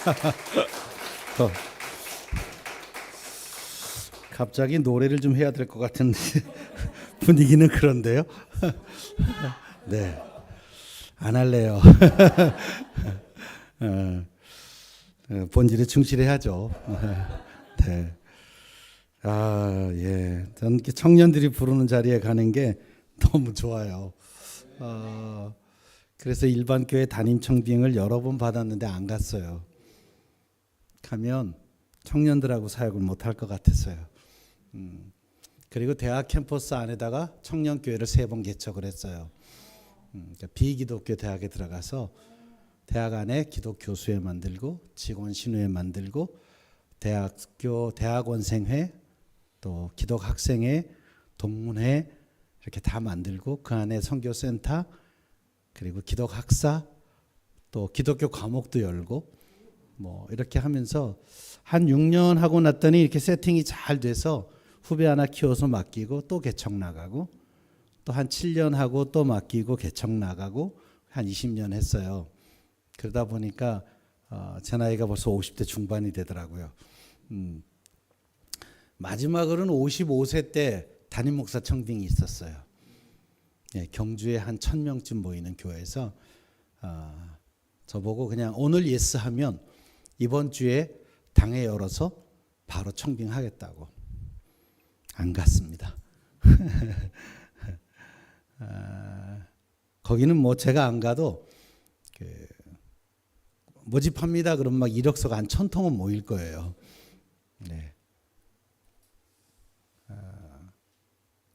어, 갑자기 노래를 좀 해야 될 것 같은데 분위기는 그런데요. 네, 안 할래요. 본질에 충실해야죠. 네. 아, 예. 전 청년들이 부르는 자리에 가는 게 너무 좋아요. 그래서 일반 교회 담임 청빙을 여러 번 받았는데 안 갔어요. 가면 청년들하고 사역을 못 할 것 같았어요. 그리고 대학 캠퍼스 안에다가 청년 교회를 3번 개척을 했어요. 그러니까 비기독교 대학에 들어가서 대학 안에 기독 교수회 만들고 직원 신우회 만들고 대학교 대학원생회 또 기독 학생회 동문회 이렇게 다 만들고 그 안에 선교센터 그리고 기독 학사 또 기독교 과목도 열고 뭐 이렇게 하면서 한 6년 하고 났더니 이렇게 세팅이 잘 돼서 후배 하나 키워서 맡기고 또 개척 나가고 또 한 7년 하고 또 맡기고 개척 나가고 한 20년 했어요. 그러다 보니까 제 나이가 벌써 50대 중반이 되더라고요. 마지막으로는 55세 때 담임 목사 청빙이 있었어요. 예, 경주에 한 1000명쯤 모이는 교회에서 저보고 그냥 오늘 예스 하면 이번 주에 당회 열어서 바로 청빙하겠다고. 안 갔습니다. 거기는 뭐 제가 안 가도 모집합니다. 그러면 막 이력서가 한 1000통은 모일 거예요. 네.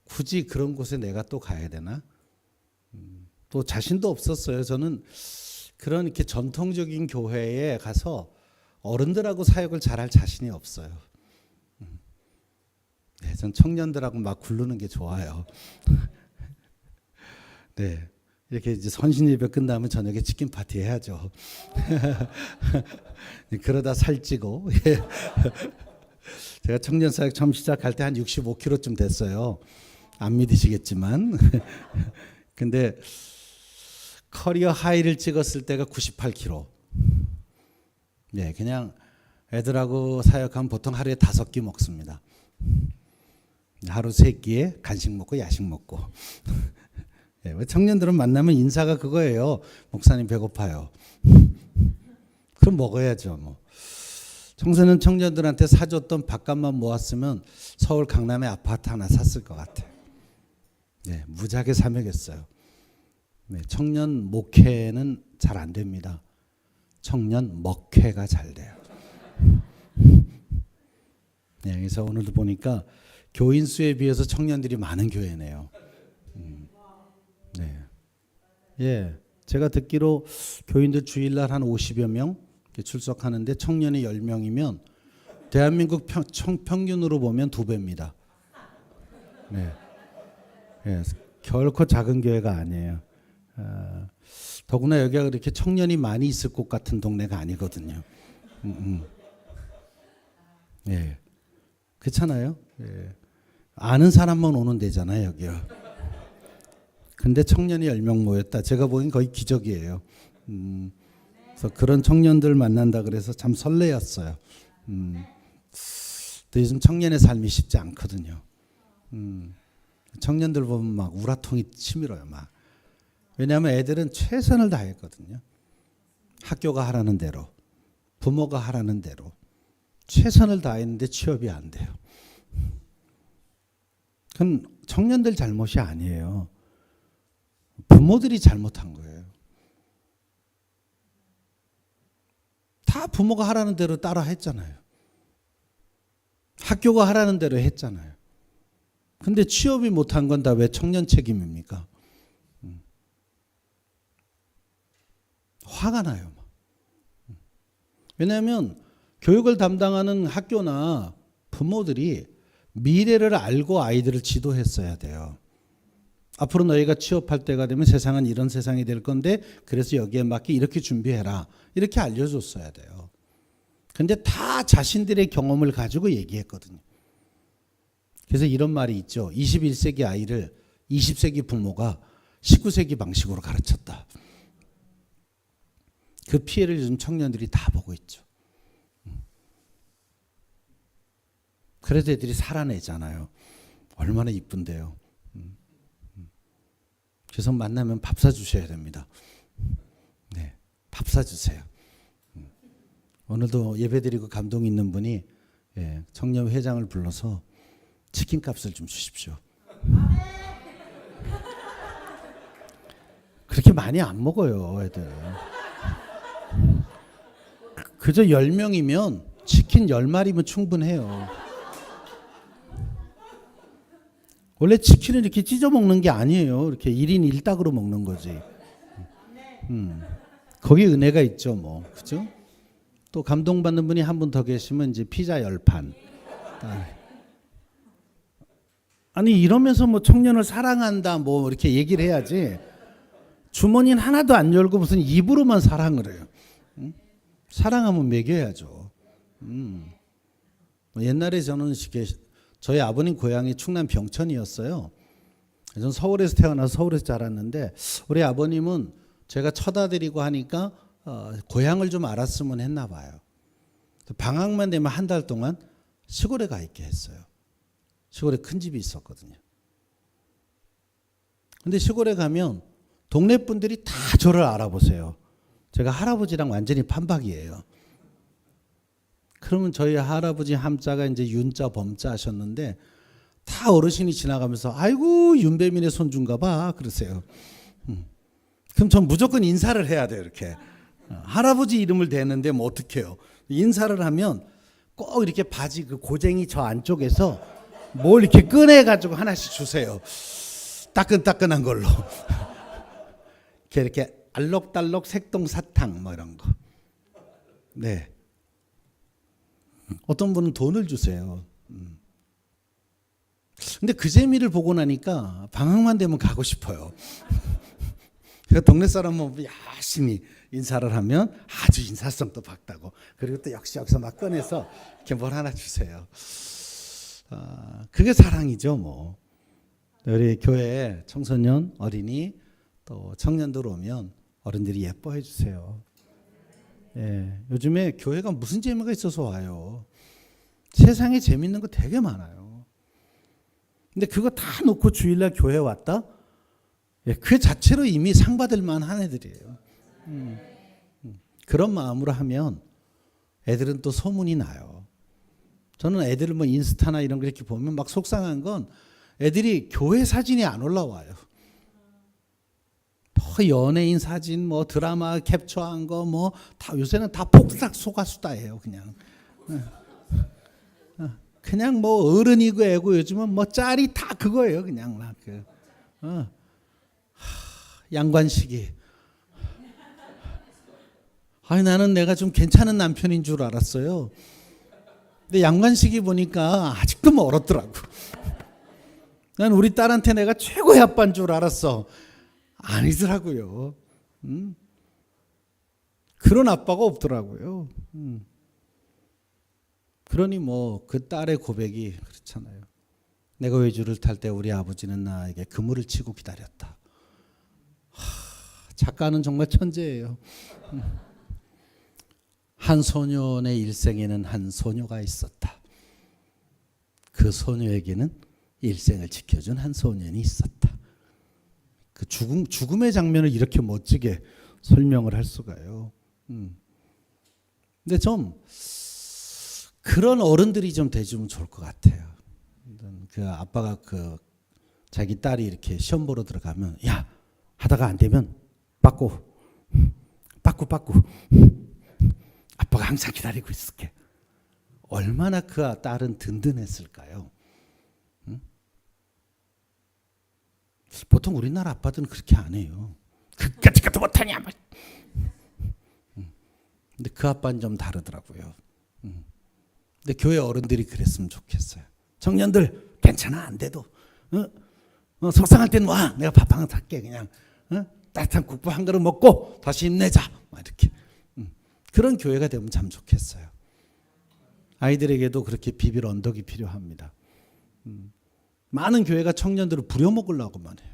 굳이 그런 곳에 내가 또 가야 되나? 또 자신도 없었어요. 저는 그런 이렇게 전통적인 교회에 가서 어른들하고 사역을 잘할 자신이 없어요. 네, 전 청년들하고 막 굴르는 게 좋아요. 네, 이렇게 이제 선신 예배 끝나면 저녁에 치킨 파티 해야죠. 그러다 살찌고. 제가 청년 사역 처음 시작할 때 한 65kg쯤 됐어요. 안 믿으시겠지만. 근데 커리어 하이를 찍었을 때가 98kg. 네, 그냥 애들하고 사역하면 보통 하루에 5끼 먹습니다. 하루 3끼에 간식 먹고 야식 먹고. 네, 청년들은 만나면 인사가 그거예요. 목사님 배고파요. 그럼 먹어야죠. 뭐. 청소년 청년들한테 사줬던 밥값만 모았으면 서울 강남에 아파트 하나 샀을 것 같아요. 네, 무지하게 사먹였어요. 네, 청년 목회는 잘 안 됩니다. 청년 먹회가 잘 돼요. 네, 그래서 오늘도 보니까 교인 수에 비해서 청년들이 많은 교회네요. 네, 예, 제가 듣기로 교인들 주일날 한 50여 명 출석하는데 청년이 10명이면 대한민국 평균으로 보면 2배입니다. 네, 예, 결코 작은 교회가 아니에요. 더구나 여기가 그렇게 청년이 많이 있을 곳 같은 동네가 아니거든요. 예, 그렇잖아요. 예. 아는 사람만 오는 데잖아요, 여기요. 근데 청년이 10명 모였다. 제가 보기엔 거의 기적이에요. 그래서 그런 청년들 만난다 그래서 참 설레었어요. 또 요즘 청년의 삶이 쉽지 않거든요. 청년들 보면 막 우라통이 치밀어요, 막. 왜냐하면 애들은 최선을 다했거든요. 학교가 하라는 대로, 부모가 하라는 대로 최선을 다했는데 취업이 안 돼요. 그건 청년들 잘못이 아니에요. 부모들이 잘못한 거예요. 다 부모가 하라는 대로 따라 했잖아요. 학교가 하라는 대로 했잖아요. 근데 취업이 못한 건 다 왜 청년 책임입니까? 화가 나요. 왜냐하면 교육을 담당하는 학교나 부모들이 미래를 알고 아이들을 지도했어야 돼요. 앞으로 너희가 취업할 때가 되면 세상은 이런 세상이 될 건데 그래서 여기에 맞게 이렇게 준비해라. 이렇게 알려줬어야 돼요. 근데 다 자신들의 경험을 가지고 얘기했거든요. 그래서 이런 말이 있죠. 21세기 아이를 20세기 부모가 19세기 방식으로 가르쳤다. 그 피해를 요즘 청년들이 다 보고 있죠. 그래도 애들이 살아내잖아요. 얼마나 이쁜데요. 그래서 만나면 밥 사주셔야 됩니다. 네, 밥 사주세요. 오늘도 예배드리고 감동 있는 분이 청년 회장을 불러서 치킨 값을 좀 주십시오. 그렇게 많이 안 먹어요, 애들. 그저 10명이면 치킨 10마리면 충분해요. 원래 치킨은 이렇게 찢어 먹는 게 아니에요. 이렇게 1인 1닭으로 먹는 거지. 거기 은혜가 있죠, 뭐. 그죠? 또 감동받는 분이 한 분 더 계시면 이제 피자 10판. 아니, 이러면서 뭐 청년을 사랑한다, 뭐 이렇게 얘기를 해야지. 주머니는 하나도 안 열고 무슨 입으로만 사랑을 해요. 사랑하면 먹여야죠. 옛날에 저는 저희 아버님 고향이 충남 병천이었어요. 저는 서울에서 태어나서 서울에서 자랐는데 우리 아버님은 제가 처다드리고 하니까 고향을 좀 알았으면 했나 봐요. 방학만 되면 한 달 동안 시골에 가 있게 했어요. 시골에 큰 집이 있었거든요. 근데 시골에 가면 동네 분들이 다 저를 알아보세요. 제가 할아버지랑 완전히 판박이에요. 그러면 저희 할아버지 함자가 이제 윤자 범자 하셨는데 다 어르신이 지나가면서 아이고 윤배민의 손주인가 봐 그러세요. 그럼 전 무조건 인사를 해야 돼요. 이렇게 할아버지 이름을 대는데 뭐 어떡해요. 인사를 하면 꼭 이렇게 바지 그 고쟁이 저 안쪽에서 뭘 이렇게 꺼내가지고 하나씩 주세요. 따끈따끈한 걸로. 이렇게 알록달록 색동사탕 뭐 이런 거. 네. 어떤 분은 돈을 주세요. 근데 그 재미를 보고 나니까 방학만 되면 가고 싶어요. 그러니까 동네 사람은 열심히 인사를 하면 아주 인사성도 밝다고. 그리고 또 역시 여기서 막 꺼내서 이렇게 뭘 하나 주세요. 그게 사랑이죠, 뭐. 우리 교회 청소년, 어린이, 또 청년들 오면 어른들이 예뻐해 주세요. 예, 요즘에 교회가 무슨 재미가 있어서 와요. 세상에 재밌는 거 되게 많아요. 근데 그거 다 놓고 주일날 교회 왔다? 예, 그 자체로 이미 상 받을 만한 애들이에요. 그런 마음으로 하면 애들은 또 소문이 나요. 저는 애들을 뭐 인스타나 이런 거 이렇게 보면 막 속상한 건 애들이 교회 사진이 안 올라와요. 뭐 연예인 사진, 뭐 드라마 캡처한 거, 뭐 다 요새는 다 폭삭 속아수다예요, 그냥. 그냥 뭐 어른이고 애고 요즘은 뭐 짤이 다 그거예요, 그냥 막 그. 양관식이. 아니 나는 내가 좀 괜찮은 남편인 줄 알았어요. 근데 양관식이 보니까 아직도 멀었더라고. 난 우리 딸한테 내가 최고의 아빠인 줄 알았어. 아니더라고요. 그런 아빠가 없더라고요. 그러니 뭐 그 딸의 고백이 그렇잖아요. 내가 외주를 탈 때 우리 아버지는 나에게 그물을 치고 기다렸다. 작가는 정말 천재예요. 한 소년의 일생에는 한 소녀가 있었다. 그 소녀에게는 일생을 지켜준 한 소년이 있었다. 그 죽음의 장면을 이렇게 멋지게 설명을 할 수가요. 근데 좀 그런 어른들이 좀 돼주면 좋을 것 같아요. 그 아빠가 그 자기 딸이 이렇게 시험 보러 들어가면 야 하다가 안 되면 빠꾸 아빠가 항상 기다리고 있을게. 얼마나 그 딸은 든든했을까요? 보통 우리나라 아빠들은 그렇게 안 해요. 그까짓 것도 못하냐. 근데 그 아빠는 좀 다르더라고요. 근데 교회 어른들이 그랬으면 좋겠어요. 청년들 괜찮아 안 돼도 속상할 땐 와 내가 밥 한 그릇 할게 그냥 따뜻한 국밥 한 그릇 먹고 다시 힘내자 막 이렇게 그런 교회가 되면 참 좋겠어요. 아이들에게도 그렇게 비빌 언덕이 필요합니다. 많은 교회가 청년들을 부려먹으려고만 해요.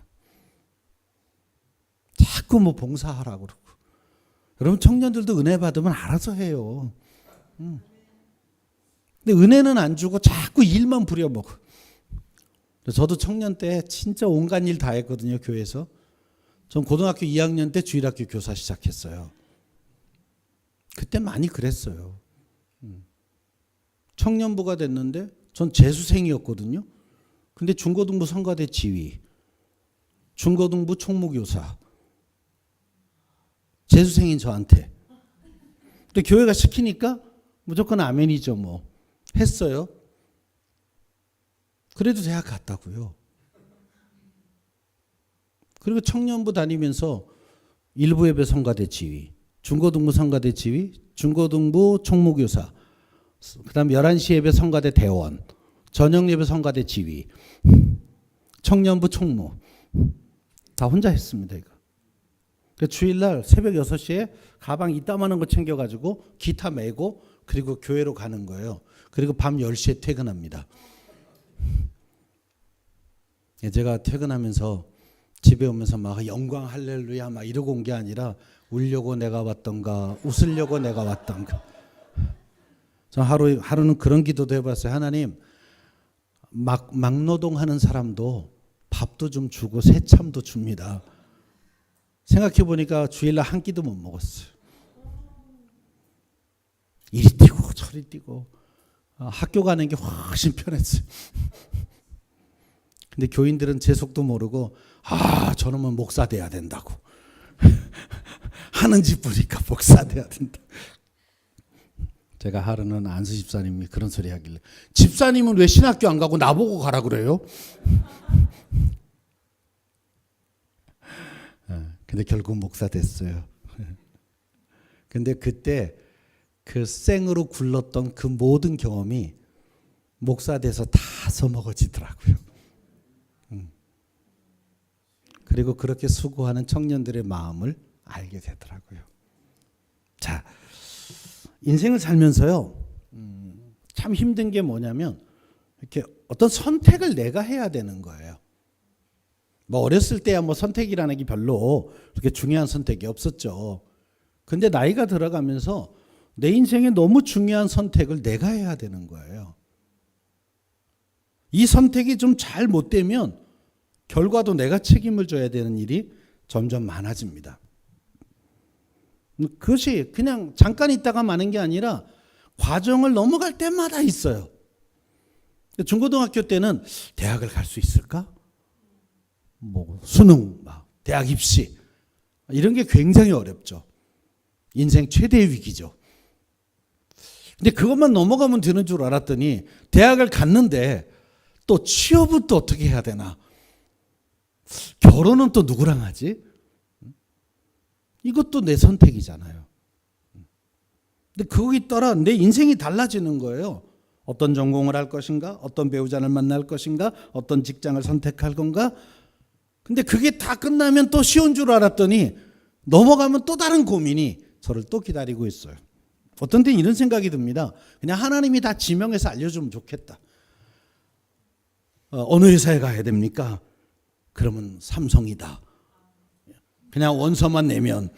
자꾸 뭐 봉사하라고 그러고. 여러분 청년들도 은혜 받으면 알아서 해요. 근데 은혜는 안 주고 자꾸 일만 부려먹어. 저도 청년 때 진짜 온갖 일 다 했거든요, 교회에서. 전 고등학교 2학년 때 주일학교 교사 시작했어요. 그때 많이 그랬어요. 청년부가 됐는데 전 재수생이었거든요. 근데 중고등부 성가대 지휘, 중고등부 총무교사, 재수생인 저한테. 근데 교회가 시키니까 무조건 아멘이죠 뭐. 했어요. 그래도 대학 갔다고요. 그리고 청년부 다니면서 일부 예배 성가대 지휘, 중고등부 성가대 지휘, 중고등부 총무교사, 그다음 11시 예배 성가대 대원, 저녁 예배 성가대 지휘, 청년부 총무 다 혼자 했습니다. 이거. 주일날 새벽 6시에 가방 이따만한 거 챙겨가지고 기타 메고 그리고 교회로 가는 거예요. 그리고 밤 10시에 퇴근합니다. 제가 퇴근하면서 집에 오면서 막 영광 할렐루야 막 이러고 온 게 아니라 울려고 내가 왔던가 웃으려고 내가 왔던가. 저 하루는 그런 기도도 해봤어요. 하나님 막노동하는 사람도 밥도 좀 주고 새참도 줍니다. 생각해 보니까 주일날 한 끼도 못 먹었어요. 이리 뛰고 저리 뛰고 학교 가는 게 훨씬 편했어요. 근데 교인들은 제 속도 모르고 저놈은 목사 돼야 된다고. 하는 집 보니까 목사 돼야 된다. 제가 하루는 안수 집사님이 그런 소리 하길래 집사님은 왜 신학교 안 가고 나보고 가라 그래요? 근데 결국 목사 됐어요. 근데 그때 그 생으로 굴렀던 그 모든 경험이 목사 돼서 다 써먹어지더라고요. 그리고 그렇게 수고하는 청년들의 마음을 알게 되더라고요. 자, 인생을 살면서요, 참 힘든 게 뭐냐면 이렇게 어떤 선택을 내가 해야 되는 거예요. 뭐 어렸을 때야 뭐 선택이라는 게 별로 그렇게 중요한 선택이 없었죠. 근데 나이가 들어가면서 내 인생에 너무 중요한 선택을 내가 해야 되는 거예요. 이 선택이 좀 잘 못 되면 결과도 내가 책임을 져야 되는 일이 점점 많아집니다. 그것이 그냥 잠깐 있다가 마는 게 아니라 과정을 넘어갈 때마다 있어요. 중고등학교 때는 대학을 갈 수 있을까? 뭐 수능, 대학 입시 이런 게 굉장히 어렵죠. 인생 최대의 위기죠. 근데 그것만 넘어가면 되는 줄 알았더니 대학을 갔는데 또 취업은 또 어떻게 해야 되나? 결혼은 또 누구랑 하지? 이것도 내 선택이잖아요. 근데 거기 따라 내 인생이 달라지는 거예요. 어떤 전공을 할 것인가? 어떤 배우자를 만날 것인가? 어떤 직장을 선택할 건가? 근데 그게 다 끝나면 또 쉬운 줄 알았더니 넘어가면 또 다른 고민이 저를 또 기다리고 있어요. 어떤 때는 이런 생각이 듭니다. 그냥 하나님이 다 지명해서 알려주면 좋겠다. 어느 회사에 가야 됩니까? 그러면 삼성이다. 그냥 원서만 내면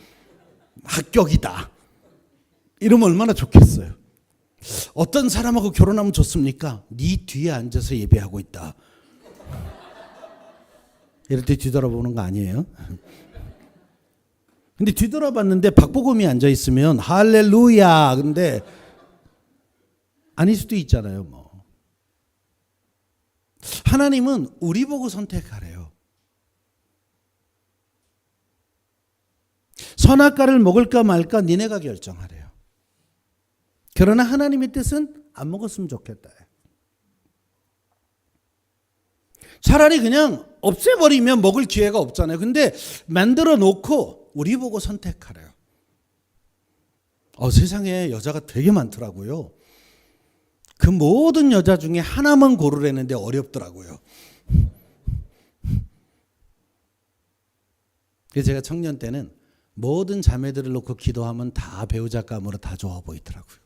합격이다. 이러면 얼마나 좋겠어요. 어떤 사람하고 결혼하면 좋습니까? 네 뒤에 앉아서 예배하고 있다. 이럴 때 뒤돌아보는 거 아니에요? 근데 뒤돌아봤는데 박보검이 앉아있으면 할렐루야. 근데 아닐 수도 있잖아요. 뭐. 하나님은 우리 보고 선택하래요. 선악과를 먹을까 말까 니네가 결정하래요. 그러나 하나님의 뜻은 안 먹었으면 좋겠다. 차라리 그냥 없애버리면 먹을 기회가 없잖아요. 근데 만들어 놓고 우리 보고 선택하래요. 세상에 여자가 되게 많더라고요. 그 모든 여자 중에 하나만 고르려는데 어렵더라고요. 그래서 제가 청년 때는 모든 자매들을 놓고 기도하면 다 배우자감으로 다 좋아 보이더라고요.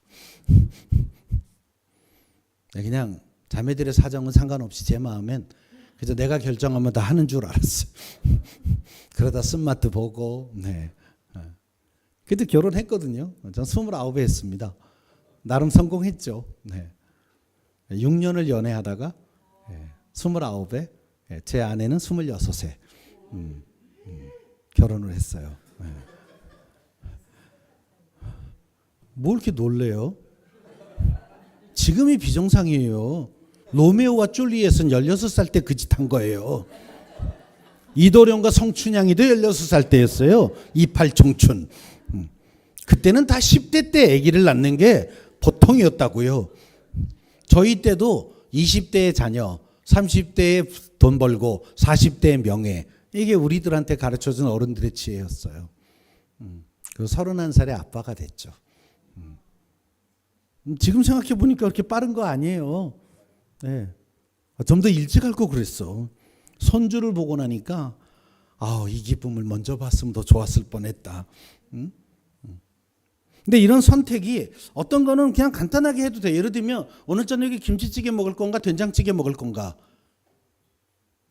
그냥 자매들의 사정은 상관없이 제 마음엔 그래서 내가 결정하면 다 하는 줄 알았어요. 그러다 쓴맛도 보고, 네. 그래도 결혼했거든요. 전 29에 했습니다. 나름 성공했죠. 네. 6년을 연애하다가 29에 제 아내는 26에 결혼을 했어요. 뭐 이렇게 놀래요? 지금이 비정상이에요. 로메오와 줄리엣은 16살 때 그 짓 한 거예요. 이도령과 성춘향이도 16살 때였어요. 28 청춘. 그때는 다 10대 때 아기를 낳는 게 보통이었다고요. 저희 때도 20대의 자녀, 30대에 돈 벌고 40대의 명예, 이게 우리들한테 가르쳐준 어른들의 지혜였어요. 그리고 31살에 아빠가 됐죠. 지금 생각해 보니까 그렇게 빠른 거 아니에요. 네. 좀 더 일찍 할 거 그랬어. 손주를 보고 나니까 이 기쁨을 먼저 봤으면 더 좋았을 뻔했다. 근데 이런 선택이 어떤 거는 그냥 간단하게 해도 돼. 예를 들면 오늘 저녁에 김치찌개 먹을 건가 된장찌개 먹을 건가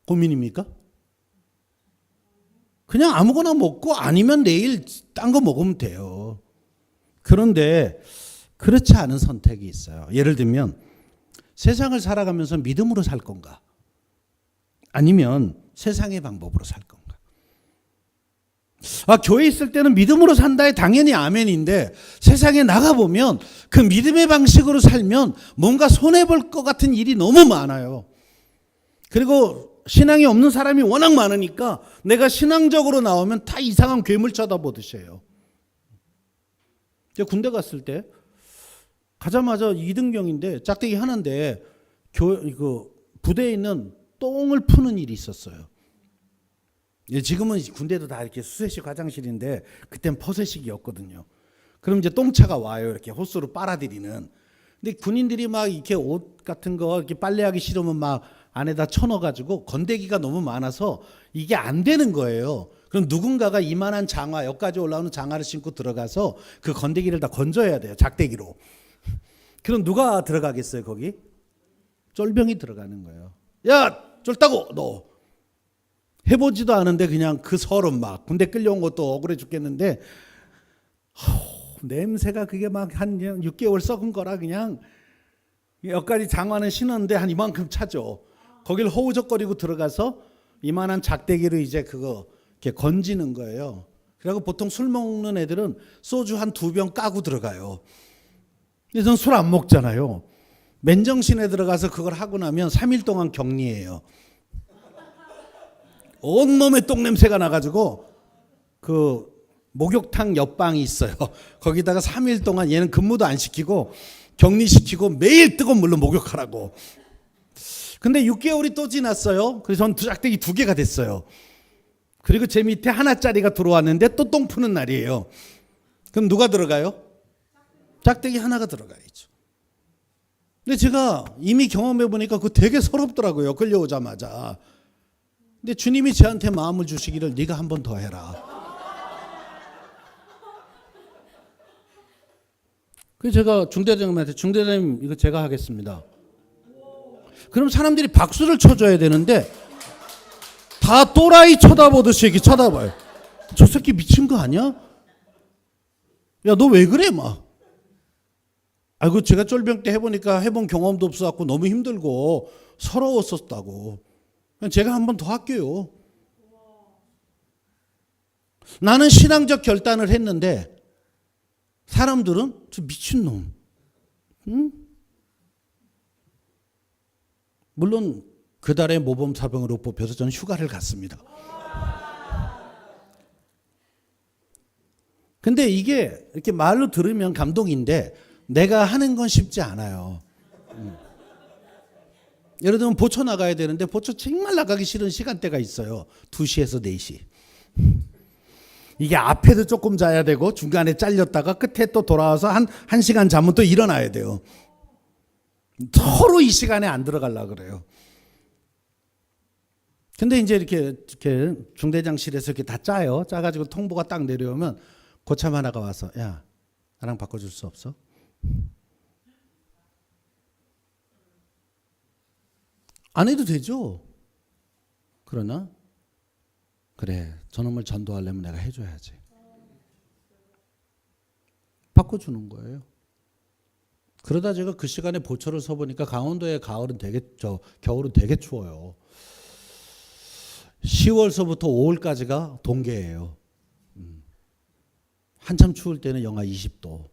고민입니까? 그냥 아무거나 먹고 아니면 내일 딴 거 먹으면 돼요. 그런데 그렇지 않은 선택이 있어요. 예를 들면 세상을 살아가면서 믿음으로 살 건가 아니면 세상의 방법으로 살 건가. 교회에 있을 때는 믿음으로 산다에 당연히 아멘인데 세상에 나가보면 그 믿음의 방식으로 살면 뭔가 손해볼 것 같은 일이 너무 많아요. 그리고 신앙이 없는 사람이 워낙 많으니까 내가 신앙적으로 나오면 다 이상한 괴물 쳐다보듯이 해요. 제가 군대 갔을 때 가자마자 2등병인데 짝대기 하나인데 부대에 있는 똥을 푸는 일이 있었어요. 지금은 군대도 다 이렇게 수세식 화장실인데 그땐 퍼세식이었거든요. 그럼 이제 똥차가 와요. 이렇게 호스로 빨아들이는. 근데 군인들이 막 이렇게 옷 같은 거 이렇게 빨래하기 싫으면 막 안에다 쳐넣어가지고 건더기가 너무 많아서 이게 안 되는 거예요. 그럼 누군가가 이만한 장화, 여기까지 올라오는 장화를 신고 들어가서 그 건더기를 다 건져야 돼요. 작대기로. 그럼 누가 들어가겠어요, 거기? 쫄병이 들어가는 거예요. 야, 쫄다고 너. 해보지도 않은데 그냥 그 서름 막 군대 끌려온 것도 억울해 죽겠는데 냄새가 그게 막 한 6개월 썩은 거라 그냥 여기까지 장화는 신었는데 한 이만큼 차죠. 거길 허우적거리고 들어가서 이만한 작대기로 이제 그거 이렇게 건지는 거예요. 그리고 보통 술 먹는 애들은 소주 한 2병 까고 들어가요. 근데 저는 술 안 먹잖아요. 맨정신에 들어가서 그걸 하고 나면 3일 동안 격리해요. 온몸에 똥냄새가 나가지고 그 목욕탕 옆방이 있어요. 거기다가 3일 동안 얘는 근무도 안 시키고 격리시키고 매일 뜨거운 물로 목욕하라고. 근데 6개월이 또 지났어요. 그래서 전 짝대기 2개가 됐어요. 그리고 제 밑에 하나짜리가 들어왔는데 또 똥 푸는 날이에요. 그럼 누가 들어가요? 짝대기 하나가 들어가야죠. 근데 제가 이미 경험해 보니까 그거 되게 서럽더라고요. 끌려오자마자. 근데 주님이 저한테 마음을 주시기를 네가 한 번 더 해라. 그래서 제가 중대장님한테 중대장님 이거 제가 하겠습니다. 그럼 사람들이 박수를 쳐줘야 되는데 다 또라이 쳐다보듯이 이렇게 쳐다봐요. 저 새끼 미친 거 아니야? 야, 너 왜 그래 막. 아이고 제가 쫄병 때 해보니까 해본 경험도 없어갖고 너무 힘들고 서러웠었다고. 제가 한 번 더 할게요. 나는 신앙적 결단을 했는데 사람들은 저 미친놈. 응? 물론 그달의 모범사병으로 뽑혀서 저는 휴가를 갔습니다. 근데 이게 이렇게 말로 들으면 감동인데 내가 하는 건 쉽지 않아요. 예를 들면 보초 나가야 되는데 보초 정말 나가기 싫은 시간대가 있어요. 2시에서 4시. 이게 앞에도 조금 자야 되고 중간에 잘렸다가 끝에 또 돌아와서 한 1시간 자면 또 일어나야 돼요. 서로 이 시간에 안 들어가려고 그래요. 근데 이제 이렇게 중대장실에서 이렇게 다 짜요. 짜가지고 통보가 딱 내려오면 고참 하나가 와서 야, 나랑 바꿔줄 수 없어? 안 해도 되죠. 그러나 그래, 저놈을 전도하려면 내가 해줘야지. 바꿔주는 거예요. 그러다 제가 그 시간에 보초를 서보니까 강원도의 겨울은 되게 추워요. 10월서부터 5월까지가 동계예요. 한참 추울 때는 영하 20도.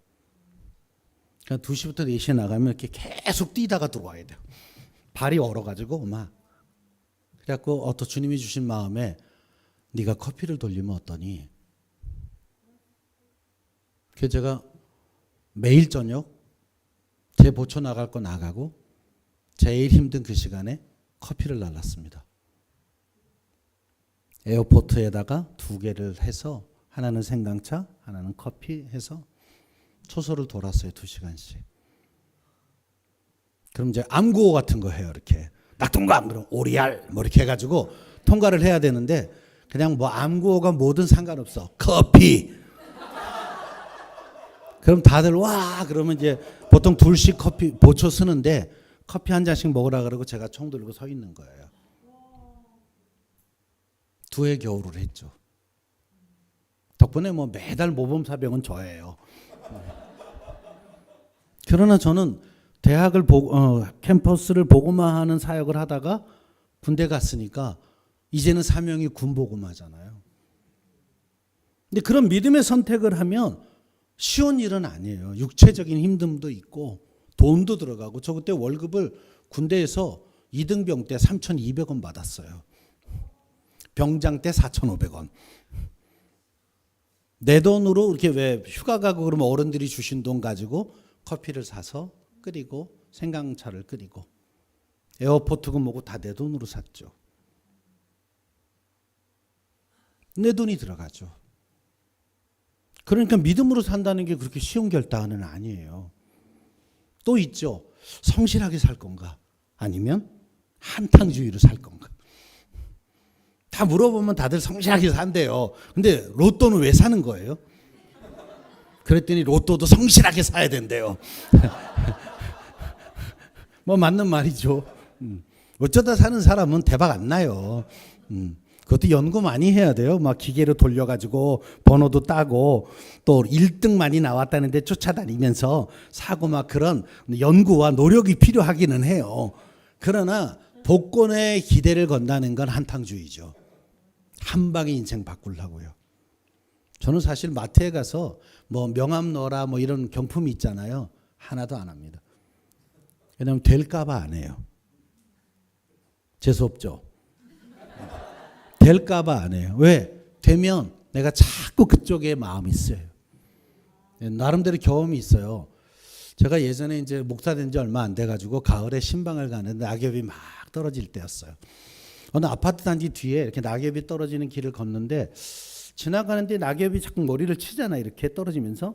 그러니까 2시부터 4시에 나가면 이렇게 계속 뛰다가 들어와야 돼요. 발이 얼어가지고 막. 그래갖고 또 주님이 주신 마음에 네가 커피를 돌리면 어떠니? 그래서 제가 매일 저녁 제 보초 나갈 거 나가고 제일 힘든 그 시간에 커피를 날랐습니다. 에어포트에다가 2개를 해서 하나는 생강차, 하나는 커피 해서 초소를 돌았어요. 2시간씩. 그럼 이제 암구호 같은 거 해요. 이렇게 낙동강 그럼 오리알 뭐 이렇게 해가지고 통과를 해야 되는데 그냥 뭐 암구호가 뭐든 상관없어. 커피. 그럼 다들 와 그러면 이제 보통 2씩 커피 보초 쓰는데 커피 한 잔씩 먹으라 그러고 제가 총 들고 서 있는 거예요. 2해 겨울을 했죠. 덕분에 뭐 매달 모범사병은 저예요. 그러나 저는 대학을 캠퍼스를 보고만 하는 사역을 하다가 군대 갔으니까 이제는 사명이 군보고마잖아요. 근데 그런 믿음의 선택을 하면 쉬운 일은 아니에요. 육체적인 힘듦도 있고 돈도 들어가고 저 그때 월급을 군대에서 2등병 때 3,200원 받았어요. 병장 때 4,500원. 내 돈으로 이렇게 왜 휴가 가고 그러면 어른들이 주신 돈 가지고 커피를 사서 끓이고 생강차를 끓이고 에어포트고 뭐고 다 내 돈으로 샀죠. 내 돈이 들어가죠. 그러니까 믿음으로 산다는 게 그렇게 쉬운 결단은 아니에요. 또 있죠. 성실하게 살 건가? 아니면 한탕주의로 살 건가? 다 물어보면 다들 성실하게 산대요. 근데 로또는 왜 사는 거예요? 그랬더니 로또도 성실하게 사야 된대요. 뭐 맞는 말이죠. 어쩌다 사는 사람은 대박 안 나요. 그것도 연구 많이 해야 돼요. 막 기계로 돌려가지고 번호도 따고 또 1등 많이 나왔다는데 쫓아다니면서 사고 막 그런 연구와 노력이 필요하기는 해요. 그러나 복권에 기대를 건다는 건 한탕주의죠. 한 방에 인생 바꾸려고요. 저는 사실 마트에 가서 뭐 명함 넣어라 뭐 이런 경품이 있잖아요. 하나도 안 합니다. 왜냐하면 될까봐 안 해요. 재수없죠. 될까봐 안 해요. 왜? 되면 내가 자꾸 그쪽에 마음이 쓰여요. 나름대로 경험이 있어요. 제가 예전에 이제 목사 된 지 얼마 안 돼가지고 가을에 신방을 가는데 낙엽이 막 떨어질 때였어요. 어느 아파트 단지 뒤에 이렇게 낙엽이 떨어지는 길을 걷는데 지나가는데 낙엽이 자꾸 머리를 치잖아. 이렇게 떨어지면서.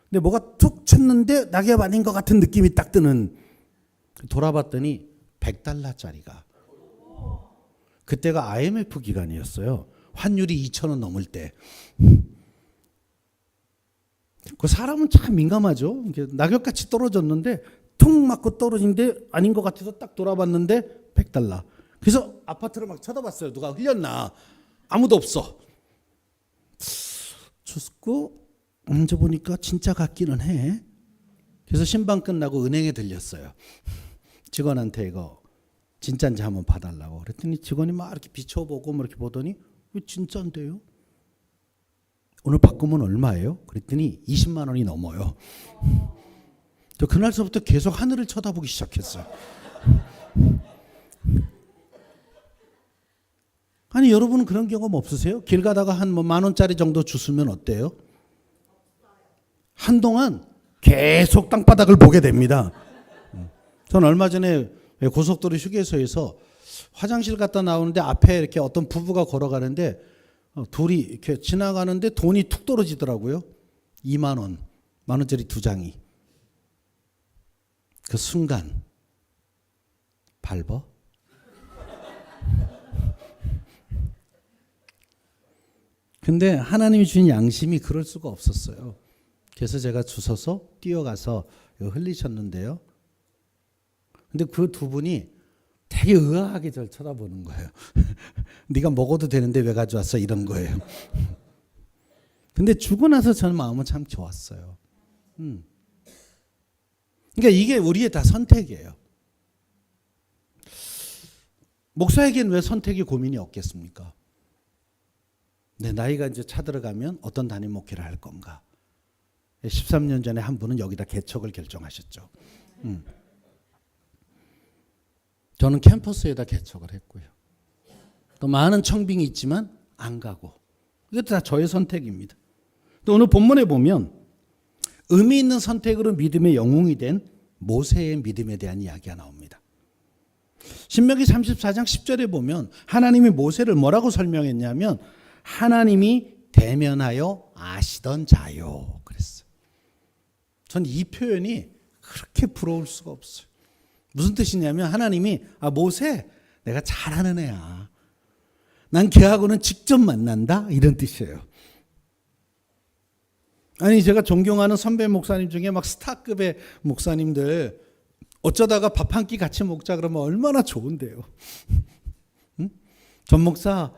근데 뭐가 툭 쳤는데 낙엽 아닌 것 같은 느낌이 딱 드는. 돌아봤더니 $100짜리가. 그때가 IMF 기간이었어요. 환율이 2,000원 넘을 때. 그 사람은 참 민감하죠. 낙엽같이 떨어졌는데 툭 맞고 떨어진데 아닌 것 같아서 딱 돌아봤는데 $100. 그래서 아파트를 막 쳐다봤어요. 누가 흘렸나. 아무도 없어. 죽고 만져보니까 진짜 같기는 해. 그래서 신방 끝나고 은행에 들렸어요. 직원한테 이거 진짜인지 한번 봐달라고. 그랬더니 직원이 막 이렇게 비춰보고 뭐 이렇게 보더니 왜 진짜인데요? 오늘 바꾸면 얼마예요? 그랬더니 20만 원이 넘어요. 저 그날서부터 계속 하늘을 쳐다보기 시작했어요. 아니 여러분은 그런 경험 없으세요? 길 가다가 한 뭐 10,000원짜리 정도 주스면 어때요? 한동안 계속 땅바닥을 보게 됩니다. 저는 얼마 전에 고속도로 휴게소에서 화장실 갔다 나오는데 앞에 이렇게 어떤 부부가 걸어가는데 둘이 이렇게 지나가는데 돈이 툭 떨어지더라고요. 2만 원, 10,000원짜리 2장이. 그 순간 밟아? 근데 하나님이 주신 양심이 그럴 수가 없었어요. 그래서 제가 주워서 뛰어가서 흘리셨는데요. 근데 그 두 분이 되게 의아하게 저를 쳐다보는 거예요. 네가 먹어도 되는데 왜 가져왔어? 이런 거예요. 근데 주고 나서 저는 마음은 참 좋았어요. 그러니까 이게 우리의 다 선택이에요. 목사에게는 왜 선택이 고민이 없겠습니까? 내 나이가 이제 차들어가면 어떤 담임 목회를 할 건가. 13년 전에 한 분은 여기다 개척을 결정하셨죠. 저는 캠퍼스에다 개척을 했고요. 또 많은 청빙이 있지만 안 가고. 이것도 다 저의 선택입니다. 또 오늘 본문에 보면 의미 있는 선택으로 믿음의 영웅이 된 모세의 믿음에 대한 이야기가 나옵니다. 신명기 34장 10절에 보면 하나님이 모세를 뭐라고 설명했냐면 하나님이 대면하여 아시던 자요 그랬어요. 전 이 표현이 그렇게 부러울 수가 없어요. 무슨 뜻이냐면 하나님이 모세 내가 잘하는 애야. 난 걔하고는 직접 만난다 이런 뜻이에요. 아니 제가 존경하는 선배 목사님 중에 막 스타급의 목사님들 어쩌다가 밥 한 끼 같이 먹자 그러면 얼마나 좋은데요. 응? 전 목사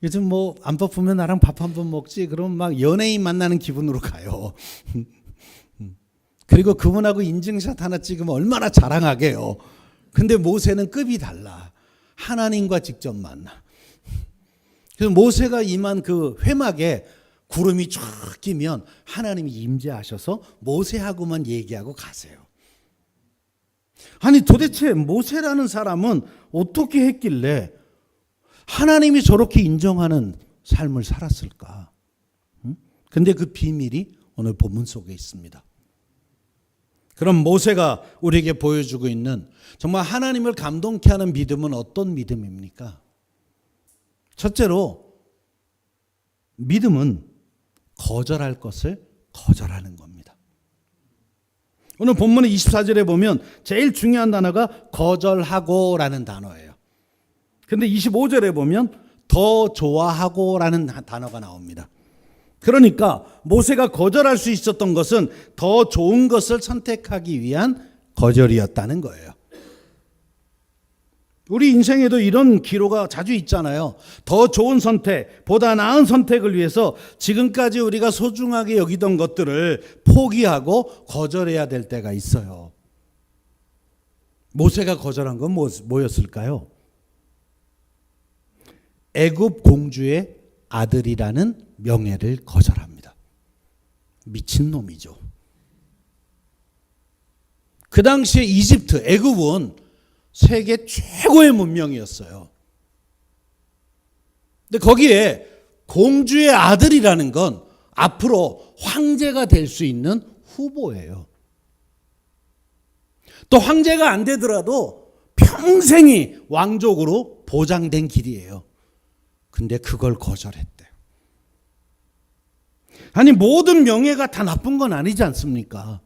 요즘 뭐 안 바쁘면 나랑 밥 한 번 먹지 그러면 막 연예인 만나는 기분으로 가요. 그리고 그분하고 인증샷 하나 찍으면 얼마나 자랑하게요. 근데 모세는 급이 달라. 하나님과 직접 만나. 그래서 모세가 임한 그 회막에 구름이 쫙 끼면 하나님이 임재하셔서 모세하고만 얘기하고 가세요. 아니 도대체 모세라는 사람은 어떻게 했길래 하나님이 저렇게 인정하는 삶을 살았을까? 근데 그 비밀이 오늘 본문 속에 있습니다. 그럼 모세가 우리에게 보여주고 있는 정말 하나님을 감동케 하는 믿음은 어떤 믿음입니까? 첫째로 믿음은 거절할 것을 거절하는 겁니다. 오늘 본문의 24절에 보면 제일 중요한 단어가 거절하고라는 단어예요. 근데 25절에 보면 더 좋아하고라는 단어가 나옵니다. 그러니까 모세가 거절할 수 있었던 것은 더 좋은 것을 선택하기 위한 거절이었다는 거예요. 우리 인생에도 이런 기로가 자주 있잖아요. 더 좋은 선택, 보다 나은 선택을 위해서 지금까지 우리가 소중하게 여기던 것들을 포기하고 거절해야 될 때가 있어요. 모세가 거절한 건 뭐였을까요? 애굽 공주의 아들이라는 명예를 거절합니다. 미친놈이죠. 그 당시에 이집트, 애굽은 세계 최고의 문명이었어요. 근데 거기에 공주의 아들이라는 건 앞으로 황제가 될 수 있는 후보예요. 또 황제가 안 되더라도 평생이 왕족으로 보장된 길이에요. 근데 그걸 거절했대요. 아니 모든 명예가 다 나쁜 건 아니지 않습니까?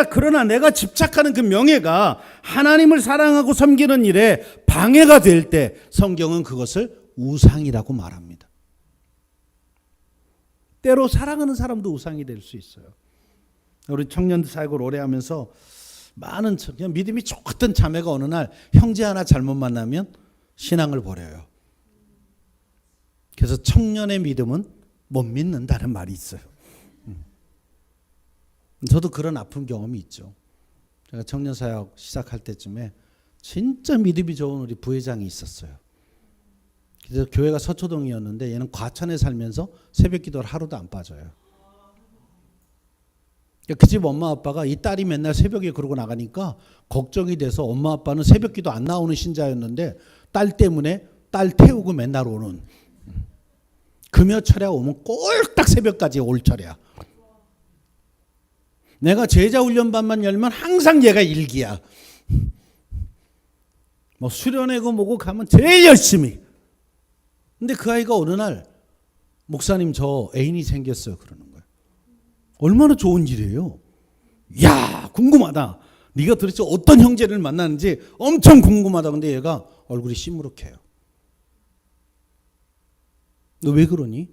그러나 내가 집착하는 그 명예가 하나님을 사랑하고 섬기는 일에 방해가 될 때 성경은 그것을 우상이라고 말합니다. 때로 사랑하는 사람도 우상이 될 수 있어요. 우리 청년들 사역을 오래 하면서 많은 그냥 믿음이 좋았던 자매가 어느 날 형제 하나 잘못 만나면 신앙을 버려요. 그래서 청년의 믿음은 못 믿는다는 말이 있어요. 저도 그런 아픈 경험이 있죠. 제가 청년 사역 시작할 때쯤에 진짜 믿음이 좋은 우리 부회장이 있었어요. 그래서 교회가 서초동이었는데 얘는 과천에 살면서 새벽 기도를 하루도 안 빠져요. 그 집 엄마 아빠가 이 딸이 맨날 새벽에 그러고 나가니까 걱정이 돼서 엄마 아빠는 새벽 기도 안 나오는 신자였는데 딸 때문에 딸 태우고 맨날 오는. 금요 철야 오면 꼴딱 새벽까지 올 철야. 내가 제자 훈련반만 열면 항상 얘가 일기야. 뭐 수련회고 뭐고 가면 제일 열심히. 근데 그 아이가 어느 날 목사님 저 애인이 생겼어요 그러는 거예요. 얼마나 좋은 일이에요. 야 궁금하다. 네가 도대체 어떤 형제를 만나는지 엄청 궁금하다. 근데 얘가 얼굴이 시무룩해요. 너 왜 그러니?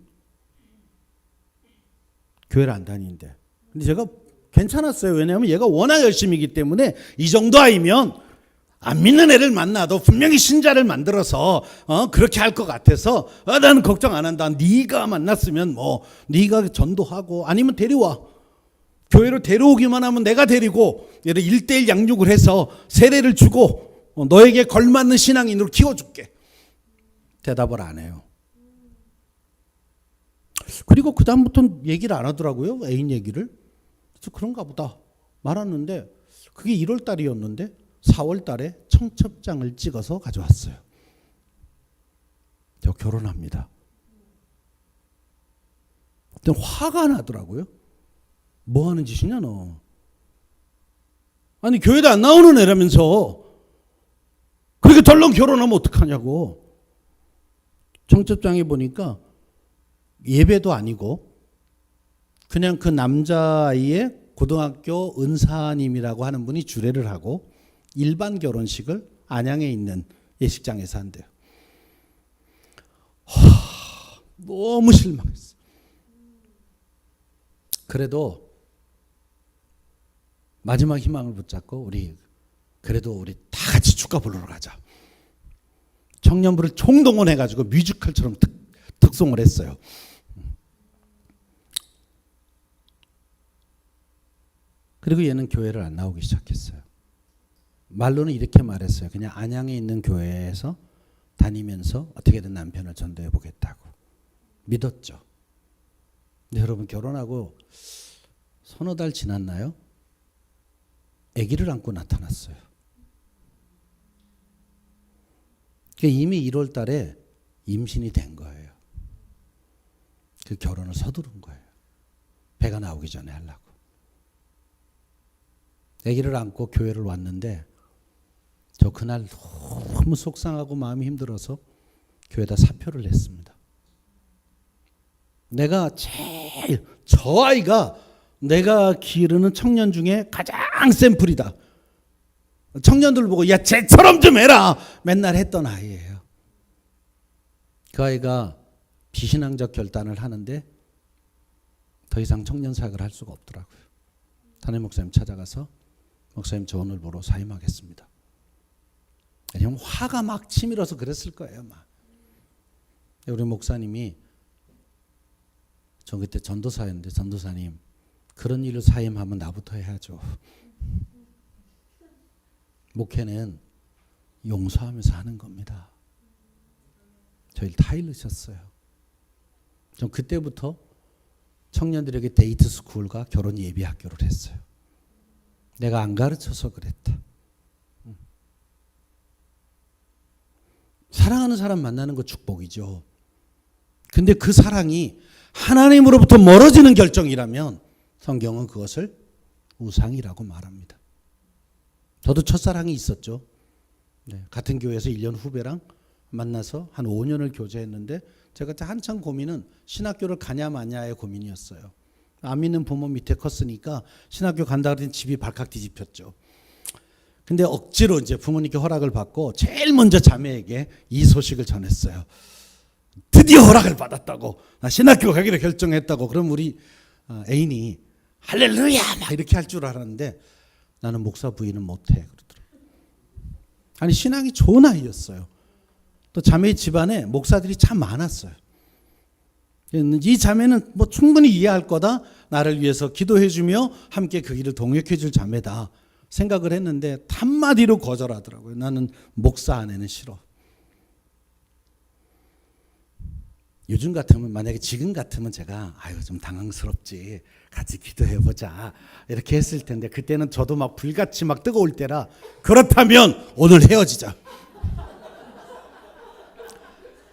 교회를 안 다니는데. 근데 제가 괜찮았어요. 왜냐하면 얘가 워낙 열심히기 때문에 이 정도 아이면 안 믿는 애를 만나도 분명히 신자를 만들어서 그렇게 할 것 같아서 나는 걱정 안 한다. 네가 만났으면 뭐 네가 전도하고 아니면 데려와. 교회로 데려오기만 하면 내가 데리고 1:1 양육을 해서 세례를 주고 너에게 걸맞는 신앙인으로 키워줄게. 대답을 안 해요. 그리고 그 다음부터는 얘기를 안 하더라고요. 애인 얘기를. 그래서 그런가 보다 말았는데 그게 1월 달이었는데 4월 달에 청첩장을 찍어서 가져왔어요. 저 결혼합니다. 그때 화가 나더라고요. 뭐 하는 짓이냐 너. 아니 교회도 안 나오는 애라면서 그렇게 덜렁 결혼하면 어떡하냐고. 청첩장에 보니까 예배도 아니고 그냥 그 남자아이의 고등학교 은사님이라고 하는 분이 주례를 하고 일반 결혼식을 안양에 있는 예식장에서 한대요. 너무 실망했어. 그래도 마지막 희망을 붙잡고 그래도 우리 다 같이 축가 부르러 가자. 청년부를 총동원해가지고 뮤지컬처럼 특송을 했어요. 그리고 얘는 교회를 안 나오기 시작했어요. 말로는 이렇게 말했어요. 그냥 안양에 있는 교회에서 다니면서 어떻게든 남편을 전도해 보겠다고. 믿었죠. 근데 여러분 결혼하고 서너 달 지났나요? 아기를 안고 나타났어요. 이미 1월 달에 임신이 된 거예요. 그 결혼을 서두른 거예요. 배가 나오기 전에 하려고. 아기를 안고 교회를 왔는데 저 그날 너무 속상하고 마음이 힘들어서 교회에다 사표를 냈습니다. 내가 제일 저 아이가 내가 기르는 청년 중에 가장 샘플이다. 청년들 보고 야 쟤처럼 좀 해라 맨날 했던 아이예요. 그 아이가 비신앙적 결단을 하는데 더 이상 청년 사역을 할 수가 없더라고요. 담임 목사님 찾아가서 목사님 저 오늘 보러 사임하겠습니다. 왜냐면 화가 막 치밀어서 그랬을 거예요. 막. 우리 목사님이 저 그때 전도사였는데 전도사님 그런 일로 사임하면 나부터 해야죠. 목회는 용서하면서 하는 겁니다. 저희를 다 잃으셨어요. 전 그때부터 청년들에게 데이트 스쿨과 결혼 예비 학교를 했어요. 내가 안 가르쳐서 그랬다. 사랑하는 사람 만나는 거 축복이죠. 근데 그 사랑이 하나님으로부터 멀어지는 결정이라면 성경은 그것을 우상이라고 말합니다. 저도 첫사랑이 있었죠. 네, 같은 교회에서 1년 후배랑 만나서 한 5년을 교제했는데 제가 한참 고민은 신학교를 가냐 마냐의 고민이었어요. 안 믿는 부모 밑에 컸으니까 신학교 간다 그랬더니 집이 발칵 뒤집혔죠. 근데 억지로 이제 부모님께 허락을 받고 제일 먼저 자매에게 이 소식을 전했어요. 드디어 허락을 받았다고. 나 신학교 가기로 결정했다고. 그럼 우리 애인이 할렐루야 막 이렇게 할 줄 알았는데 나는 목사 부인은 못해 그러더라고요. 아니 신앙이 좋은 아이였어요. 또 자매 집안에 목사들이 참 많았어요. 이 자매는 뭐 충분히 이해할 거다. 나를 위해서 기도해주며 함께 그 일을 동역해줄 자매다 생각을 했는데 한마디로 거절하더라고요. 나는 목사 아내는 싫어. 요즘 같으면 만약에 지금 같으면 제가 아유 좀 당황스럽지 같이 기도해보자 이렇게 했을 텐데 그때는 저도 막 불같이 막 뜨거울 때라 그렇다면 오늘 헤어지자.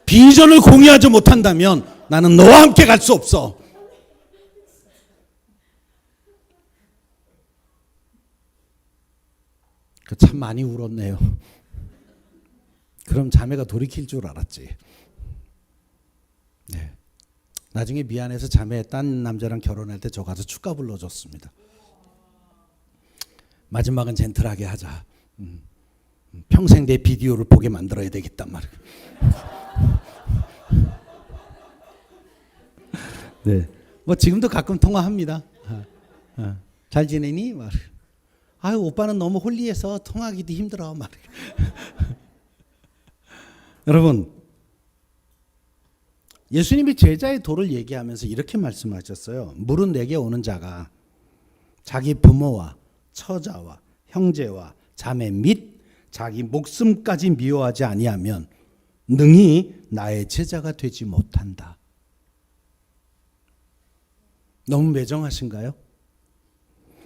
비전을 공유하지 못한다면 나는 너와 함께 갈 수 없어. 참 많이 울었네요. 그럼 자매가 돌이킬 줄 알았지. 네. 나중에 미안해서 자매 딴 남자랑 결혼할 때 저 가서 축가 불러줬습니다. 마지막은 젠틀하게 하자. 평생 내 비디오를 보게 만들어야 되겠단 말이에요. 네. 뭐 지금도 가끔 통화합니다. 잘 지내니? 말. 아유 오빠는 너무 홀리해서 통화하기도 힘들어. 말. 여러분, 예수님이 제자의 도를 얘기하면서 이렇게 말씀하셨어요. 물은 내게 오는 자가 자기 부모와 처자와 형제와 자매 및 자기 목숨까지 미워하지 아니하면 능히 나의 제자가 되지 못한다. 너무 매정하신가요?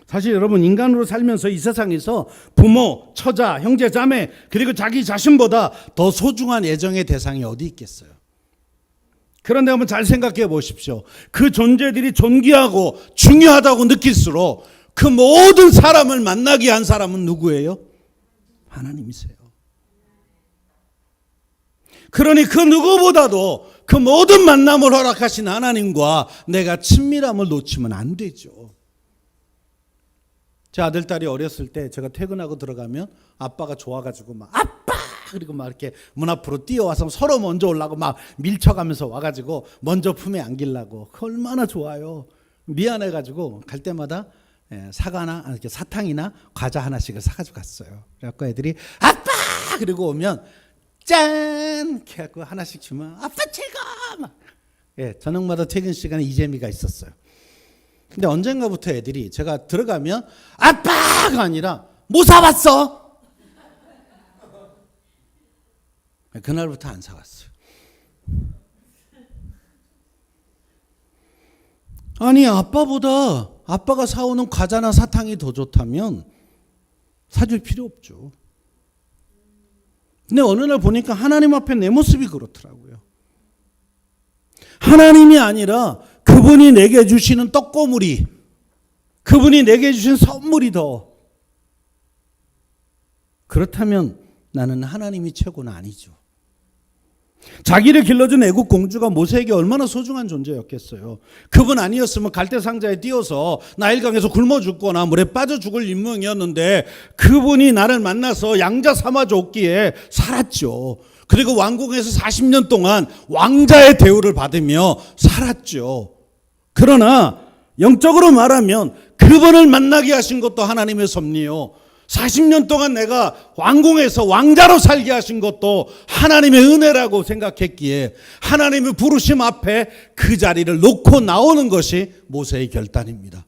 사실 여러분, 인간으로 살면서 이 세상에서 부모, 처자, 형제, 자매, 그리고 자기 자신보다 더 소중한 애정의 대상이 어디 있겠어요? 그런데 한번 잘 생각해 보십시오. 그 존재들이 존귀하고 중요하다고 느낄수록 그 모든 사람을 만나게 한 사람은 누구예요? 하나님이세요. 그러니 그 누구보다도 그 모든 만남을 허락하신 하나님과 내가 친밀함을 놓치면 안 되죠. 제 아들, 딸이 어렸을 때 제가 퇴근하고 들어가면 아빠가 좋아가지고 막 아빠! 그리고 막 이렇게 문 앞으로 뛰어와서 서로 먼저 오려고 막 밀쳐가면서 와가지고 먼저 품에 안기려고. 그 얼마나 좋아요. 미안해가지고 갈 때마다 사과나 이렇게 사탕이나 과자 하나씩을 사가지고 갔어요. 그래갖고 애들이 아빠! 그리고 오면 짠! 이렇게 해갖고 하나씩 주면 아빠 최고! 막. 저녁마다 퇴근 시간에 이 재미가 있었어요. 근데 언젠가부터 애들이 제가 들어가면 아빠가 아니라 뭐 사왔어? 그날부터 안 사왔어요. 아니, 아빠보다 아빠가 사오는 과자나 사탕이 더 좋다면 사줄 필요 없죠. 근데 어느 날 보니까 하나님 앞에 내 모습이 그렇더라고요. 하나님이 아니라 그분이 내게 주시는 떡고물이, 그분이 내게 주신 선물이 더. 그렇다면 나는 하나님이 최고는 아니죠. 자기를 길러준 애국 공주가 모세에게 얼마나 소중한 존재였겠어요. 그분 아니었으면 갈대상자에 띄어서 나일강에서 굶어 죽거나 물에 빠져 죽을 인명이었는데 그분이 나를 만나서 양자 삼아줬기에 살았죠. 그리고 왕궁에서 40년 동안 왕자의 대우를 받으며 살았죠. 그러나 영적으로 말하면 그분을 만나게 하신 것도 하나님의 섭리요, 40년 동안 내가 왕궁에서 왕자로 살게 하신 것도 하나님의 은혜라고 생각했기에 하나님의 부르심 앞에 그 자리를 놓고 나오는 것이 모세의 결단입니다.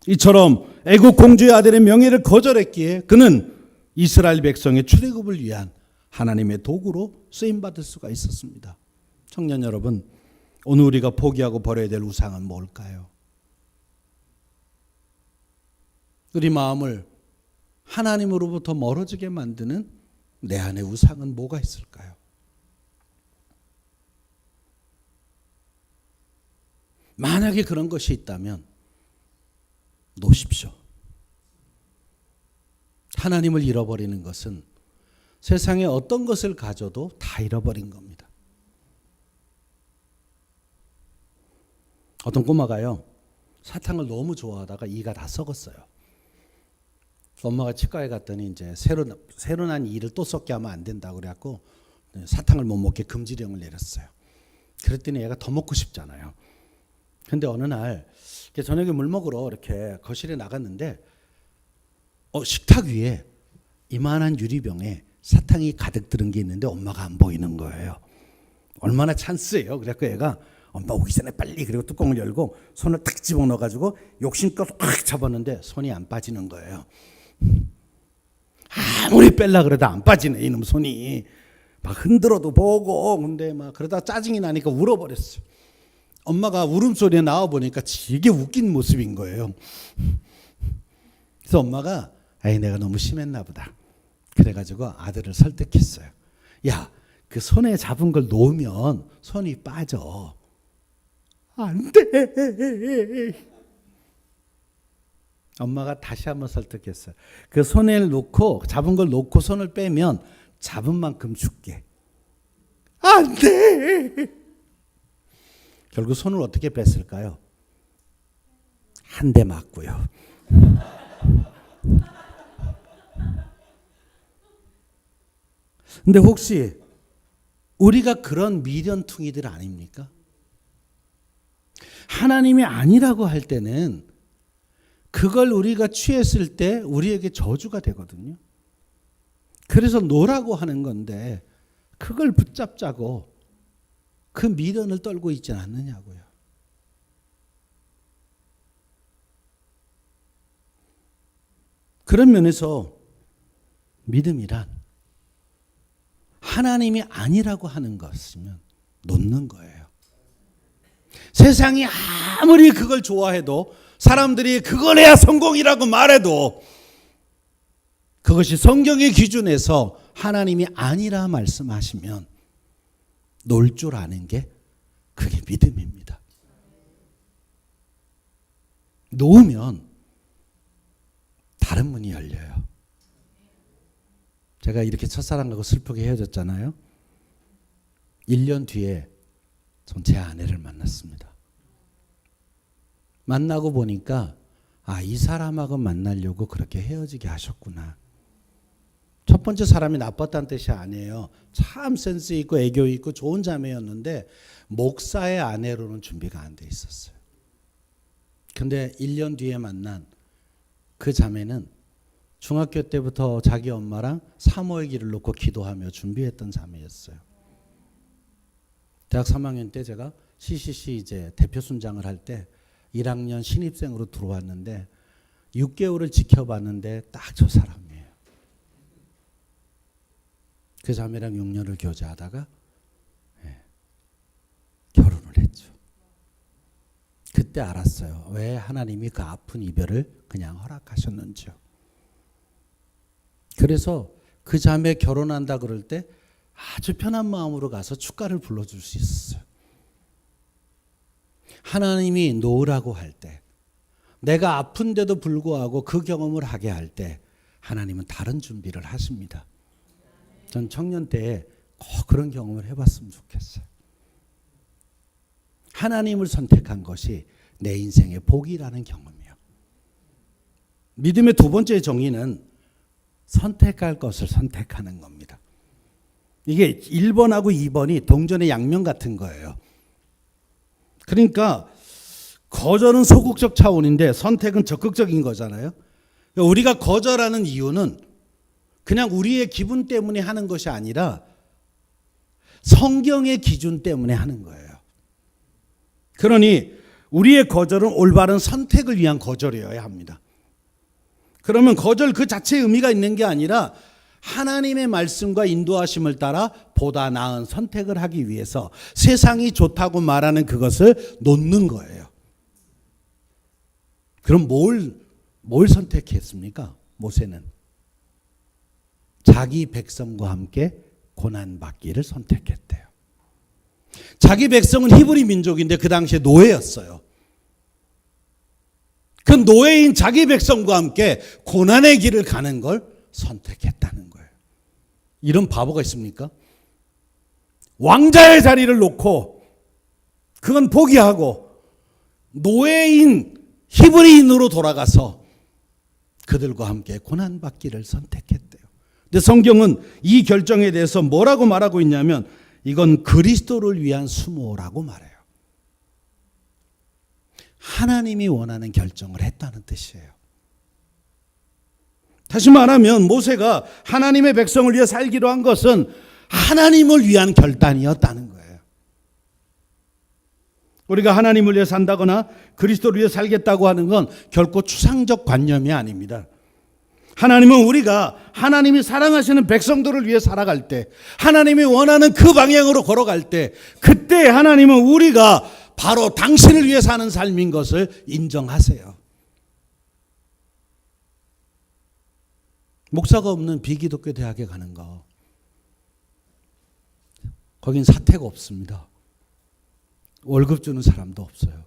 이처럼 애국 공주의 아들의 명예를 거절했기에 그는 이스라엘 백성의 출애굽을 위한 하나님의 도구로 쓰임받을 수가 있었습니다. 청년 여러분, 오늘 우리가 포기하고 버려야 될 우상은 뭘까요? 우리 마음을 하나님으로부터 멀어지게 만드는 내 안의 우상은 뭐가 있을까요? 만약에 그런 것이 있다면 놓으십시오. 하나님을 잃어버리는 것은 세상에 어떤 것을 가져도 다 잃어버린 겁니다. 어떤 꼬마가요, 사탕을 너무 좋아하다가 이가 다 썩었어요. 엄마가 치과에 갔더니 이제 새로 난 이를 또 썩게 하면 안 된다고 그래갖고 사탕을 못 먹게 금지령을 내렸어요. 그랬더니 얘가 더 먹고 싶잖아요. 근데 어느 날 저녁에 물 먹으러 이렇게 거실에 나갔는데 식탁 위에 이만한 유리병에 사탕이 가득 들은 게 있는데 엄마가 안 보이는 거예요. 얼마나 찬스예요. 그래서 얘가 엄마 오기 전에 빨리, 그리고 뚜껑을 열고 손을 탁 집어넣어가지고 욕심껏 확 잡았는데 손이 안 빠지는 거예요. 아무리 뺄라 그래도 안 빠지네, 이놈 손이. 막 흔들어도 보고, 근데 막 그러다 짜증이 나니까 울어버렸어요. 엄마가 울음소리에 나와보니까 되게 웃긴 모습인 거예요. 그래서 엄마가 내가 너무 심했나 보다. 그래가지고 아들을 설득했어요. 야, 그 손에 잡은 걸 놓으면 손이 빠져. 안 돼. 엄마가 다시 한번 설득했어요. 그 손에 놓고, 잡은 걸 놓고 손을 빼면 잡은 만큼 줄게. 안 돼. 결국 손을 어떻게 뺐을까요? 한 대 맞고요. 근데 혹시 우리가 그런 미련퉁이들 아닙니까? 하나님이 아니라고 할 때는 그걸 우리가 취했을 때 우리에게 저주가 되거든요. 그래서 노라고 하는 건데 그걸 붙잡자고 그 미련을 떨고 있지 않느냐고요. 그런 면에서 믿음이란 하나님이 아니라고 하는 것이면 놓는 거예요. 세상이 아무리 그걸 좋아해도, 사람들이 그걸 해야 성공이라고 말해도, 그것이 성경의 기준에서 하나님이 아니라 말씀하시면 놓을 줄 아는 게 그게 믿음입니다. 놓으면 다른 문이 열려요. 제가 이렇게 첫사랑하고 슬프게 헤어졌잖아요. 1년 뒤에 전 제 아내를 만났습니다. 만나고 보니까 이 사람하고 만나려고 그렇게 헤어지게 하셨구나. 첫 번째 사람이 나빴다는 뜻이 아니에요. 참 센스 있고 애교 있고 좋은 자매였는데 목사의 아내로는 준비가 안 돼 있었어요. 근데 1년 뒤에 만난 그 자매는 중학교 때부터 자기 엄마랑 사모의 길을 놓고 기도하며 준비했던 자매였어요. 대학 3학년 때 제가 CCC 이제 대표 순장을 할 때 1학년 신입생으로 들어왔는데 6개월을 지켜봤는데 딱 저 사람이에요. 그 자매랑 6년을 교제하다가 결혼을 했죠. 그때 알았어요. 왜 하나님이 그 아픈 이별을 그냥 허락하셨는지요. 그래서 그 자매 결혼한다 그럴 때 아주 편한 마음으로 가서 축가를 불러줄 수 있었어요. 하나님이 놓으라고 할 때, 내가 아픈데도 불구하고 그 경험을 하게 할 때 하나님은 다른 준비를 하십니다. 전 청년 때에 꼭 그런 경험을 해봤으면 좋겠어요. 하나님을 선택한 것이 내 인생의 복이라는 경험이요. 믿음의 두 번째 정의는 선택할 것을 선택하는 겁니다. 이게 1번하고 2번이 동전의 양면 같은 거예요. 그러니까 거절은 소극적 차원인데 선택은 적극적인 거잖아요. 우리가 거절하는 이유는 그냥 우리의 기분 때문에 하는 것이 아니라 성경의 기준 때문에 하는 거예요. 그러니 우리의 거절은 올바른 선택을 위한 거절이어야 합니다. 그러면 거절 그 자체의 의미가 있는 게 아니라 하나님의 말씀과 인도하심을 따라 보다 나은 선택을 하기 위해서 세상이 좋다고 말하는 그것을 놓는 거예요. 그럼 뭘 선택했습니까? 모세는 자기 백성과 함께 고난받기를 선택했대요. 자기 백성은 히브리 민족인데 그 당시에 노예였어요. 그 노예인 자기 백성과 함께 고난의 길을 가는 걸 선택했다는 거예요. 이런 바보가 있습니까? 왕자의 자리를 놓고 그건 포기하고 노예인 히브리인으로 돌아가서 그들과 함께 고난받기를 선택했대요. 근데 성경은 이 결정에 대해서 뭐라고 말하고 있냐면 이건 그리스도를 위한 수모라고 말해요. 하나님이 원하는 결정을 했다는 뜻이에요. 다시 말하면 모세가 하나님의 백성을 위해 살기로 한 것은 하나님을 위한 결단이었다는 거예요. 우리가 하나님을 위해 산다거나 그리스도를 위해 살겠다고 하는 건 결코 추상적 관념이 아닙니다. 하나님은 우리가 하나님이 사랑하시는 백성들을 위해 살아갈 때, 하나님이 원하는 그 방향으로 걸어갈 때, 그때 하나님은 우리가 바로 당신을 위해 사는 삶인 것을 인정하세요. 목사가 없는 비기독교 대학에 가는 거, 거긴 사택 없습니다. 월급 주는 사람도 없어요.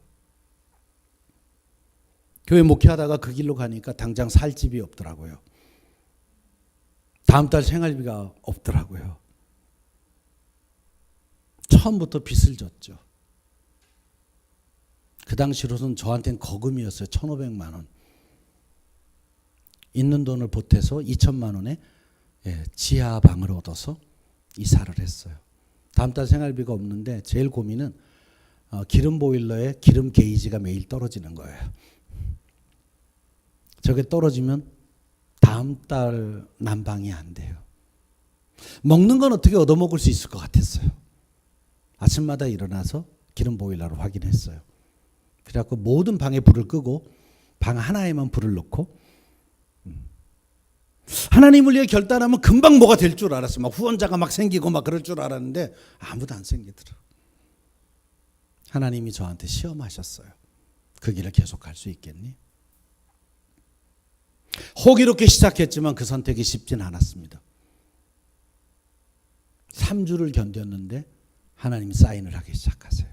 교회 목회하다가 그 길로 가니까 당장 살 집이 없더라고요. 다음 달 생활비가 없더라고요. 처음부터 빚을 졌죠. 그 당시로는 저한테는 거금이었어요. 1,500만 원. 있는 돈을 보태서 2천만 원에 지하 방을 얻어서 이사를 했어요. 다음 달 생활비가 없는데 제일 고민은 기름 보일러에 기름 게이지가 매일 떨어지는 거예요. 저게 떨어지면 다음 달 난방이 안 돼요. 먹는 건 어떻게 얻어먹을 수 있을 것 같았어요. 아침마다 일어나서 기름 보일러를 확인했어요. 그래갖고 모든 방에 불을 끄고 방 하나에만 불을 넣고 하나님을 위해 결단하면 금방 뭐가 될 줄 알았어요. 막 후원자가 막 생기고 막 그럴 줄 알았는데 아무도 안 생기더라고요. 하나님이 저한테 시험하셨어요. 그 길을 계속 갈 수 있겠니? 호기롭게 시작했지만 그 선택이 쉽진 않았습니다. 3주를 견뎠는데 하나님이 사인을 하기 시작하세요.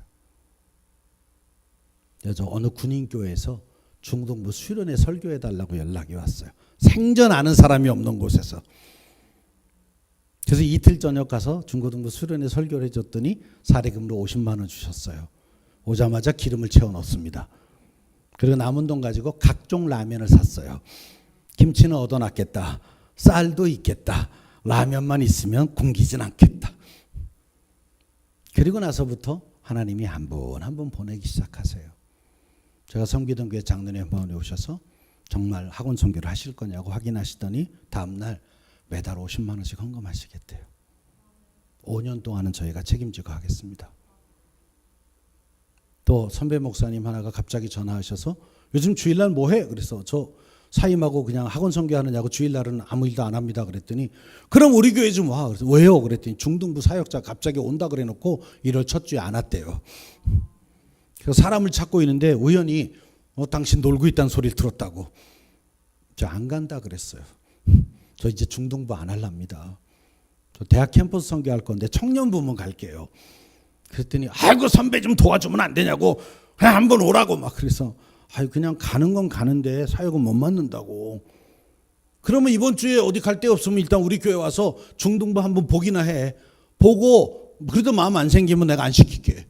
그래서 어느 군인교회에서 중동부 수련회 설교해달라고 연락이 왔어요. 생전 아는 사람이 없는 곳에서. 그래서 이틀 저녁 가서 중고등부 수련회 설교를 해줬더니 사례금으로 50만 원 주셨어요. 오자마자 기름을 채워 넣습니다. 그리고 남은 돈 가지고 각종 라면을 샀어요. 김치는 얻어놨겠다. 쌀도 있겠다. 라면만 있으면 굶기진 않겠다. 그리고 나서부터 하나님이 한 분 한 분 보내기 시작하세요. 제가 섬기던 교회 장로님이 오셔서 정말 학원 선교를 하실 거냐고 확인하시더니 다음날 매달 50만 원씩 헌금하시겠대요. 5년 동안은 저희가 책임지고 하겠습니다. 또 선배 목사님 하나가 갑자기 전화하셔서 요즘 주일날 뭐해? 그래서 저 사임하고 그냥 학원 선교하느냐고 주일날은 아무 일도 안 합니다. 그랬더니 그럼 우리 교회 좀 와. 그래서 왜요? 그랬더니 중등부 사역자 갑자기 온다 그래놓고 1월 첫 주에 안 왔대요. 그래서 사람을 찾고 있는데 우연히 당신 놀고 있다는 소리를 들었다고. 저 안 간다 그랬어요. 저 이제 중등부 안 할랍니다. 저 대학 캠퍼스 선교할 건데 청년 부문 갈게요. 그랬더니 아이고 선배 좀 도와주면 안 되냐고 그냥 한번 오라고 막 그래서 아유 그냥 가는 건 가는데 사역은 못 맡는다고. 그러면 이번 주에 어디 갈 데 없으면 일단 우리 교회 와서 중등부 한번 보기나 해. 보고 그래도 마음 안 생기면 내가 안 시킬게.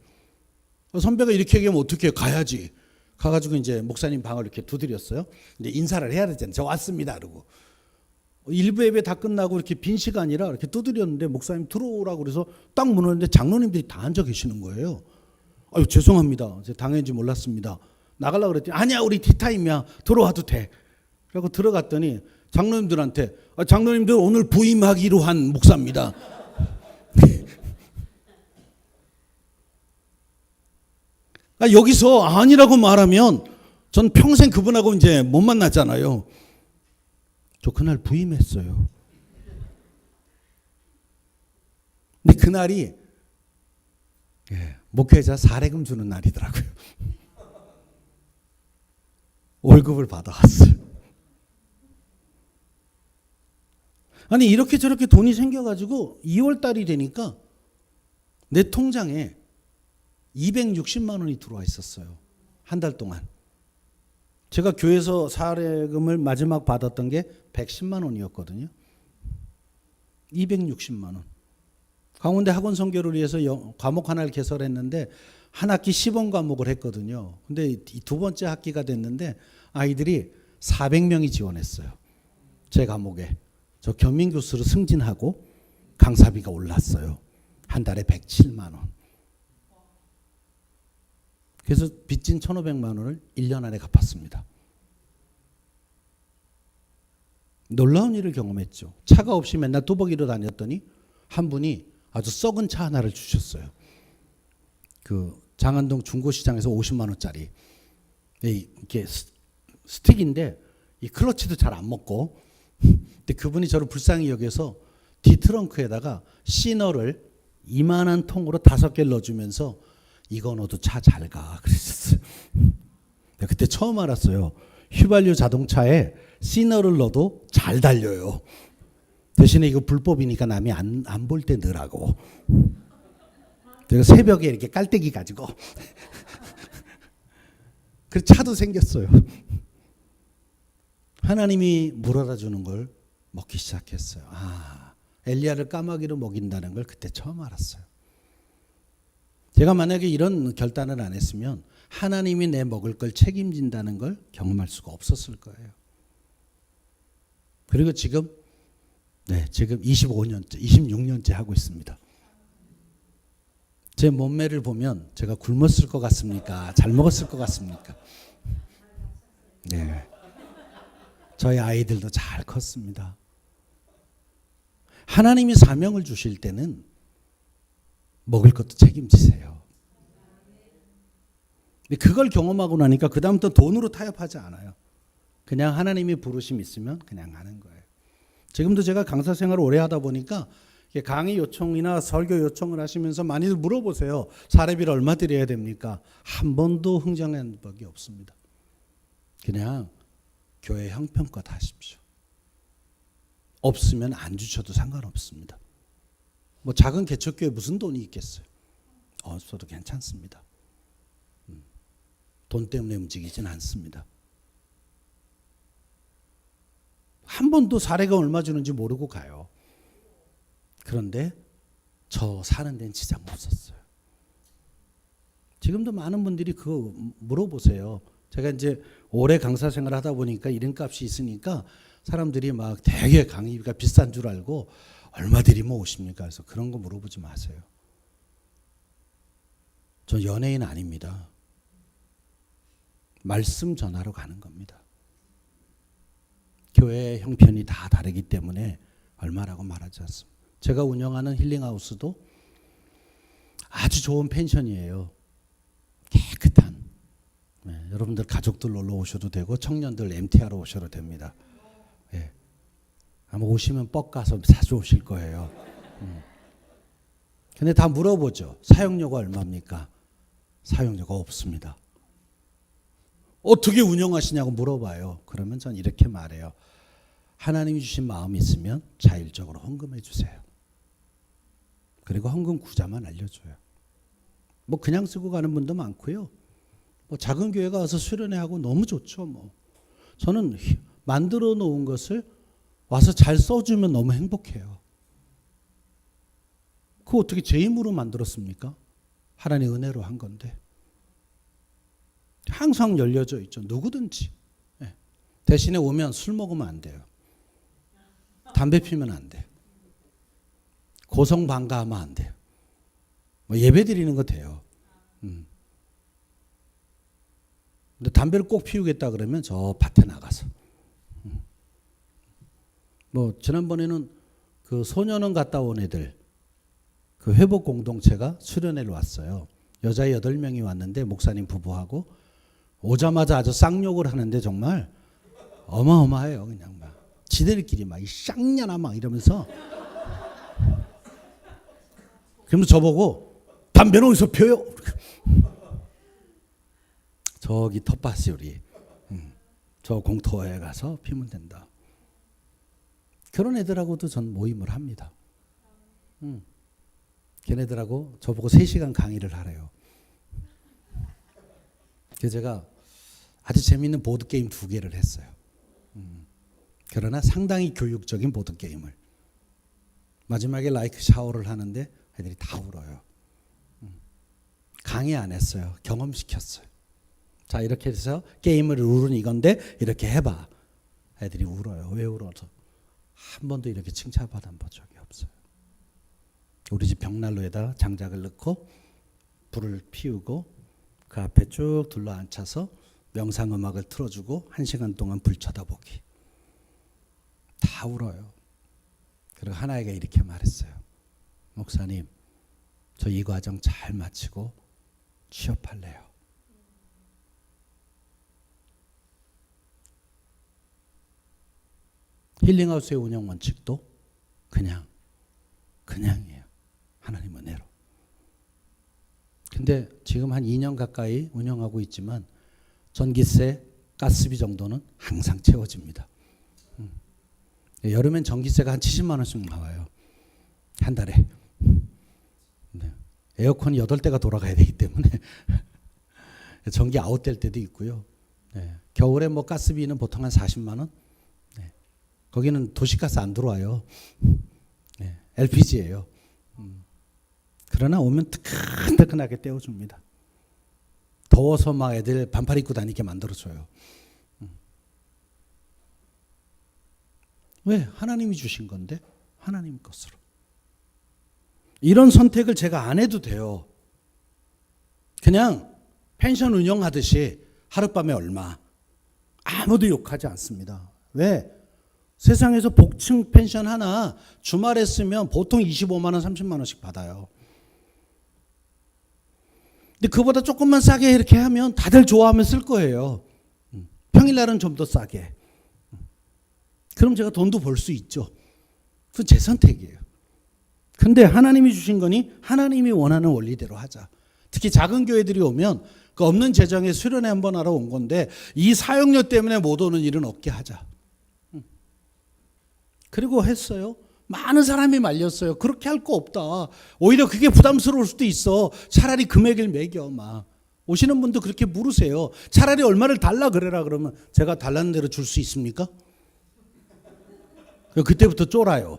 선배가 이렇게 얘기하면 어떻게 가야지. 가가지고 이제 목사님 방을 이렇게 두드렸어요. 이제 인사를 해야 되잖아요. 저 왔습니다. 그러고 일부 예배 다 끝나고 이렇게 빈 시간이라 이렇게 두드렸는데 목사님 들어오라고 그래서 딱 문을 열었는데 장로님들이 다 앉아 계시는 거예요. 아유 죄송합니다. 제가 당연히 몰랐습니다. 나가려고 그랬더니 아니야 우리 티타임이야. 들어와도 돼. 그리고 들어갔더니 장로님들한테 장로님들 오늘 부임하기로 한 목사입니다. 여기서 아니라고 말하면 전 평생 그분하고 이제 못 만났잖아요. 저 그날 부임했어요. 근데 그날이 목회자 사례금 주는 날이더라고요. 월급을 받아왔어요. 아니 이렇게 저렇게 돈이 생겨가지고 2월 달이 되니까 내 통장에 260만 원이 들어와 있었어요. 한 달 동안. 제가 교회에서 사례금을 마지막 받았던 게 110만 원이었거든요. 260만 원. 강원대 학원 선교를 위해서 과목 하나를 개설했는데 한 학기 10원 과목을 했거든요. 근데 두 번째 학기가 됐는데 아이들이 400명이 지원했어요. 제 과목에. 저 겸임교수로 승진하고 강사비가 올랐어요. 한 달에 107만 원. 그래서 빚진 1,500만 원을 1년 안에 갚았습니다. 놀라운 일을 경험했죠. 차가 없이 맨날 뚜벅이로 다녔더니 한 분이 아주 썩은 차 하나를 주셨어요. 그 장안동 중고시장에서 50만 원짜리 이게 스틱인데 이 클러치도 잘 안 먹고 근데 그분이 저를 불쌍히 여겨서 뒤트렁크에다가 시너를 이만한 통으로 5개를 넣어주면서 이거 넣어도 차 잘 가 그랬었어요. 그때 처음 알았어요. 휘발유 자동차에 시너를 넣어도 잘 달려요. 대신에 이거 불법이니까 남이 안 볼 때 넣으라고. 내가 새벽에 이렇게 깔때기 가지고 그 차도 생겼어요. 하나님이 물어다 주는 걸 먹기 시작했어요. 엘리야를 까마귀로 먹인다는 걸 그때 처음 알았어요. 제가 만약에 이런 결단을 안 했으면 하나님이 내 먹을 걸 책임진다는 걸 경험할 수가 없었을 거예요. 그리고 지금 25년째, 26년째 하고 있습니다. 제 몸매를 보면 제가 굶었을 것 같습니까? 잘 먹었을 것 같습니까? 네. 저희 아이들도 잘 컸습니다. 하나님이 사명을 주실 때는 먹을 것도 책임지세요. 근데 그걸 경험하고 나니까 그다음부터 돈으로 타협하지 않아요. 그냥 하나님이 부르심 있으면 그냥 하는 거예요. 지금도 제가 강사 생활을 오래 하다 보니까 강의 요청이나 설교 요청을 하시면서 많이들 물어보세요. 사례비를 얼마 드려야 됩니까? 한 번도 흥정한 적이 없습니다. 그냥 교회 형편껏 하십시오. 없으면 안 주셔도 상관없습니다. 뭐 작은 개척교회 무슨 돈이 있겠어요? 없어도 괜찮습니다. 돈 때문에 움직이진 않습니다. 한 번도 사례가 얼마 주는지 모르고 가요. 그런데 저 사는 데는 지장 없었어요. 지금도 많은 분들이 그거 물어보세요. 제가 이제 오래 강사 생활 하다 보니까 이름값이 있으니까 사람들이 막 되게 강의가 비싼 줄 알고 얼마 드리면 오십니까? 그래서 그런 거 물어보지 마세요. 저 연예인 아닙니다. 말씀 전하러 가는 겁니다. 교회의 형편이 다 다르기 때문에 얼마라고 말하지 않습니다. 제가 운영하는 힐링하우스도 아주 좋은 펜션이에요. 깨끗한. 네, 여러분들 가족들 놀러 오셔도 되고 청년들 MT하러 오셔도 됩니다. 네. 아마 오시면 뻑 가서 사주오실 거예요. 근데 다 물어보죠. 사용료가 얼마입니까? 사용료가 없습니다. 어떻게 운영하시냐고 물어봐요. 그러면 전 이렇게 말해요. 하나님이 주신 마음이 있으면 자율적으로 헌금해 주세요. 그리고 헌금 구자만 알려줘요. 뭐 그냥 쓰고 가는 분도 많고요. 뭐 작은 교회가 와서 수련회 하고 너무 좋죠. 뭐 저는 만들어 놓은 것을 와서 잘 써주면 너무 행복해요. 그거 어떻게 제 힘으로 만들었습니까? 하나님의 은혜로 한 건데. 항상 열려져 있죠. 누구든지. 네. 대신에 오면 술 먹으면 안 돼요. 담배 피면 안 돼요. 고성방가하면 안 돼요. 뭐 예배 드리는 거 돼요. 근데 담배를 꼭 피우겠다 그러면 저 밭에 나가서. 뭐 지난번에는 그 소년원 갔다 온 애들 그 회복 공동체가 수련회를 왔어요. 여자 8명이 왔는데 목사님 부부하고 오자마자 아주 쌍욕을 하는데 정말 어마어마해요. 그냥 막 지들끼리 막 이 쌍년아 막 이러면서 그러면서 저보고 담배는 어디서 펴요? 저기 텃밭이 우리 저 공터에 가서 피면 된다. 그런 애들하고도 전 모임을 합니다. 걔네들하고 저보고 3시간 강의를 하래요. 그래서 제가 아주 재미있는 보드게임 2개를 했어요. 그러나 상당히 교육적인 보드게임을. 마지막에 라이크 샤워를 하는데 애들이 다 울어요. 강의 안 했어요. 경험시켰어요. 자, 이렇게 해서 게임을 룰은 이건데 이렇게 해봐. 애들이 울어요. 왜 울어서? 한 번도 이렇게 칭찬받은 적이 없어요. 우리 집 벽난로에다 장작을 넣고 불을 피우고 그 앞에 쭉 둘러앉혀서 명상음악을 틀어주고 1시간 동안 불 쳐다보기. 다 울어요. 그리고 하나애가 이렇게 말했어요. 목사님, 저 이 과정 잘 마치고 취업할래요. 힐링하우스의 운영 원칙도 그냥이에요. 하나님 은혜로. 근데 지금 한 2년 가까이 운영하고 있지만 전기세, 가스비 정도는 항상 채워집니다. 여름엔 전기세가 한 70만 원씩 나와요. 한 달에. 네. 에어컨이 8대가 돌아가야 되기 때문에 전기 아웃될 때도 있고요. 네. 겨울에 뭐 가스비는 보통 한 40만 원? 네. 거기는 도시가스 안 들어와요. 네. LPG예요. 그러나 오면 뜨끈뜨끈하게 떼어줍니다. 더워서 막 애들 반팔 입고 다니게 만들어줘요. 왜? 하나님이 주신 건데 하나님 것으로. 이런 선택을 제가 안 해도 돼요. 그냥 펜션 운영하듯이 하룻밤에 얼마. 아무도 욕하지 않습니다. 왜? 세상에서 복층 펜션 하나 주말에 쓰면 보통 25만 원, 30만 원씩 받아요. 근데 그보다 조금만 싸게 이렇게 하면 다들 좋아하면 쓸 거예요. 평일날은 좀 더 싸게. 그럼 제가 돈도 벌 수 있죠. 그건 제 선택이에요. 근데 하나님이 주신 거니 하나님이 원하는 원리대로 하자. 특히 작은 교회들이 오면 그 없는 재정에 수련회 한번 하러 온 건데 이 사용료 때문에 못 오는 일은 없게 하자. 그리고 했어요. 많은 사람이 말렸어요. 그렇게 할 거 없다. 오히려 그게 부담스러울 수도 있어. 차라리 금액을 매겨. 막 오시는 분도 그렇게 물으세요. 차라리 얼마를 달라 그래라. 그러면 제가 달라는 대로 줄 수 있습니까? 그때부터 쫄아요.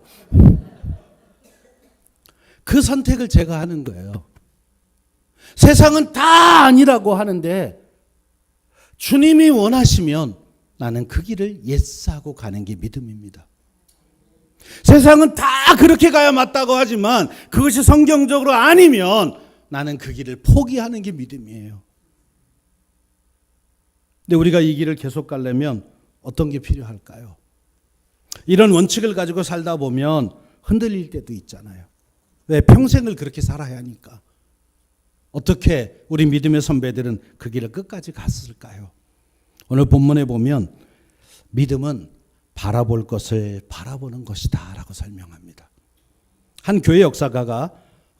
그 선택을 제가 하는 거예요. 세상은 다 아니라고 하는데 주님이 원하시면 나는 그 길을 예스하고 가는 게 믿음입니다. 세상은 다 그렇게 가야 맞다고 하지만 그것이 성경적으로 아니면 나는 그 길을 포기하는 게 믿음이에요. 근데 우리가 이 길을 계속 가려면 어떤 게 필요할까요? 이런 원칙을 가지고 살다 보면 흔들릴 때도 있잖아요. 왜? 평생을 그렇게 살아야 하니까. 어떻게 우리 믿음의 선배들은 그 길을 끝까지 갔을까요? 오늘 본문에 보면 믿음은 바라볼 것을 바라보는 것이다 라고 설명합니다. 한 교회 역사가가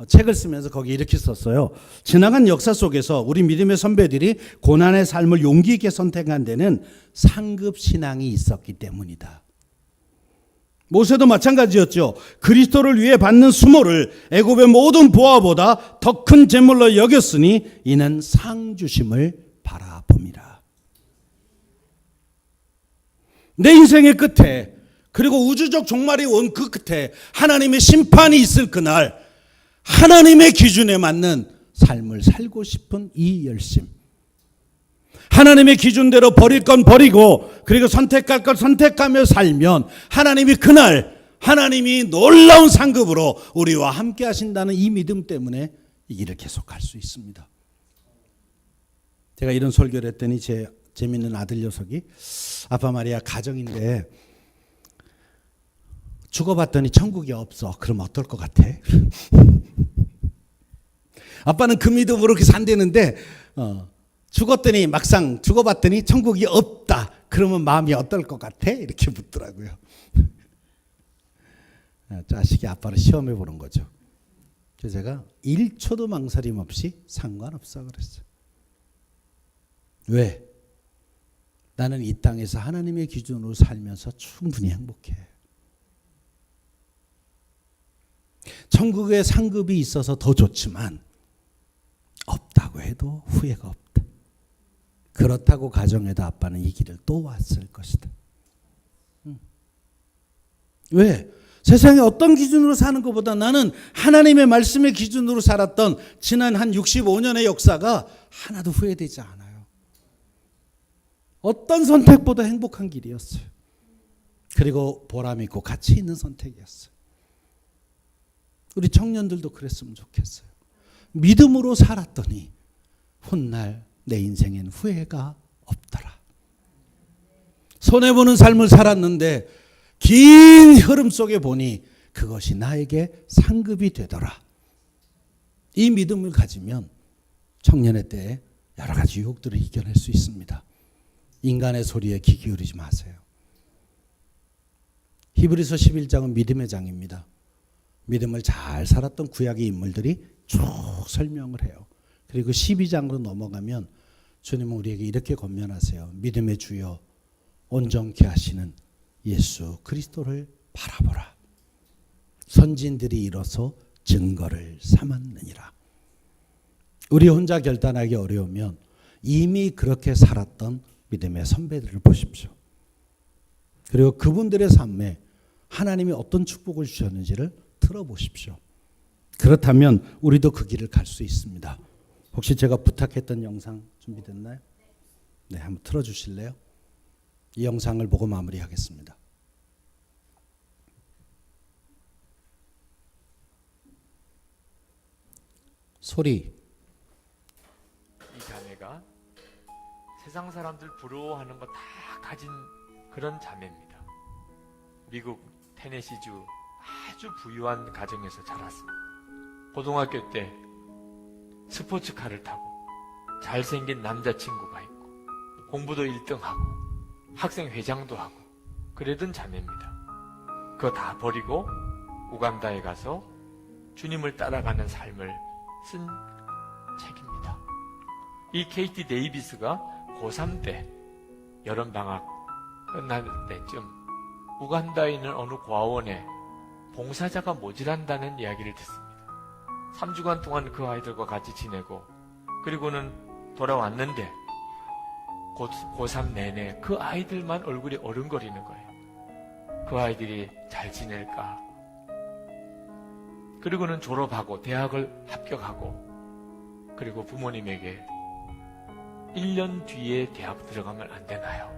책을 쓰면서 거기 이렇게 썼어요. 지나간 역사 속에서 우리 믿음의 선배들이 고난의 삶을 용기 있게 선택한 데는 상급 신앙이 있었기 때문이다. 모세도 마찬가지였죠. 그리스도를 위해 받는 수모를 애굽의 모든 보화보다 더 큰 재물로 여겼으니 이는 상 주심을 바라봅니다. 내 인생의 끝에 그리고 우주적 종말이 온 그 끝에 하나님의 심판이 있을 그날 하나님의 기준에 맞는 삶을 살고 싶은 이 열심, 하나님의 기준대로 버릴 건 버리고 그리고 선택할 건 선택하며 살면 하나님이 그날 하나님이 놀라운 상급으로 우리와 함께 하신다는 이 믿음 때문에 이 길을 계속 갈 수 있습니다. 제가 이런 설교를 했더니 제 재밌는 아들 녀석이 아빠 말이야 가정인데 죽어봤더니 천국이 없어. 그럼 어떨 것 같아? 아빠는 그 믿음으로 이렇게 산대는데 죽었더니 막상 죽어봤더니 천국이 없다. 그러면 마음이 어떨 것 같아? 이렇게 묻더라고요. 자식이 아빠를 시험해 보는 거죠. 그래서 제가 1초도 망설임 없이 상관없어 그랬어요. 왜? 나는 이 땅에서 하나님의 기준으로 살면서 충분히 행복해. 천국에 상급이 있어서 더 좋지만 없다고 해도 후회가 없다. 그렇다고 가정해도 아빠는 이 길을 또 왔을 것이다. 왜? 세상에 어떤 기준으로 사는 것보다 나는 하나님의 말씀의 기준으로 살았던 지난 한 65년의 역사가 하나도 후회되지 않아요. 어떤 선택보다 행복한 길이었어요. 그리고 보람 있고 가치 있는 선택이었어요. 우리 청년들도 그랬으면 좋겠어요. 믿음으로 살았더니 훗날 내 인생엔 후회가 없더라. 손해보는 삶을 살았는데 긴 흐름 속에 보니 그것이 나에게 상급이 되더라. 이 믿음을 가지면 청년의 때에 여러 가지 유혹들을 이겨낼 수 있습니다. 인간의 소리에 귀 기울이지 마세요. 히브리서 11장은 믿음의 장입니다. 믿음을 잘 살았던 구약의 인물들이 쭉 설명을 해요. 그리고 12장으로 넘어가면 주님은 우리에게 이렇게 권면하세요. 믿음의 주여 온전케 하시는 예수 그리스도를 바라보라. 선진들이 이뤄서 증거를 삼았느니라. 우리 혼자 결단하기 어려우면 이미 그렇게 살았던 믿음의 선배들을 보십시오. 그리고 그분들의 삶에 하나님이 어떤 축복을 주셨는지를 들어보십시오. 그렇다면 우리도 그 길을 갈 수 있습니다. 혹시 제가 부탁했던 영상 준비됐나요? 네, 한번 틀어주실래요? 이 영상을 보고 마무리하겠습니다. 소리. 이 자매가 세상 사람들 부러워하는 거 다 가진 그런 자매입니다. 미국 테네시주 아주 부유한 가정에서 자랐습니다. 고등학교 때 스포츠카를 타고 잘생긴 남자친구가 있고 공부도 1등하고 학생회장도 하고 그러던 자매입니다. 그거 다 버리고 우간다에 가서 주님을 따라가는 삶을 쓴 책입니다. 이 케이티 데이비스가 고3 때 여름방학 끝날 때쯤 우간다에 있는 어느 고아원에 봉사자가 모자란다는 이야기를 듣습니다. 3주간 동안 그 아이들과 같이 지내고 그리고는 돌아왔는데 고3 내내 그 아이들만 얼굴이 어른거리는 거예요. 그 아이들이 잘 지낼까? 그리고는 졸업하고 대학을 합격하고 그리고 부모님에게 1년 뒤에 대학 들어가면 안 되나요?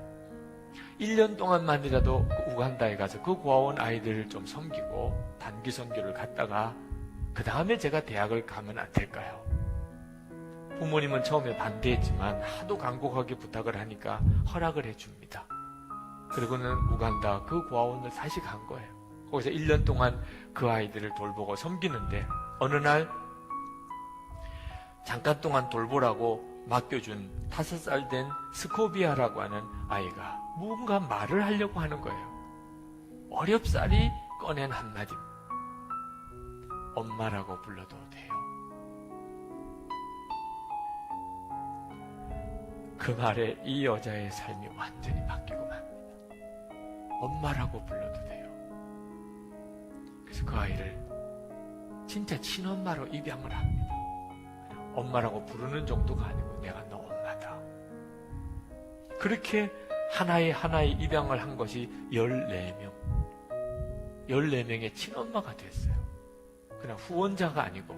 1년 동안만이라도 그 우간다에 가서 그 고아원 아이들을 좀 섬기고 단기 선교를 갔다가 그 다음에 제가 대학을 가면 안 될까요? 부모님은 처음에 반대했지만 하도 간곡하게 부탁을 하니까 허락을 해줍니다. 그리고는 우간다 그 고아원을 다시 간 거예요. 거기서 1년 동안 그 아이들을 돌보고 섬기는데 어느 날 잠깐 동안 돌보라고 맡겨준 5살 된 스코비아라고 하는 아이가 뭔가 말을 하려고 하는 거예요. 어렵사리 꺼낸 한마디. 엄마라고 불러도 돼요. 그 말에 이 여자의 삶이 완전히 바뀌고 맙니다. 엄마라고 불러도 돼요. 그래서 그 아이를 진짜 친엄마로 입양을 합니다. 엄마라고 부르는 정도가 아니고 내가 너 엄마다. 그렇게 하나의 입양을 한 것이 14명. 14명의 친엄마가 됐어요. 그냥 후원자가 아니고.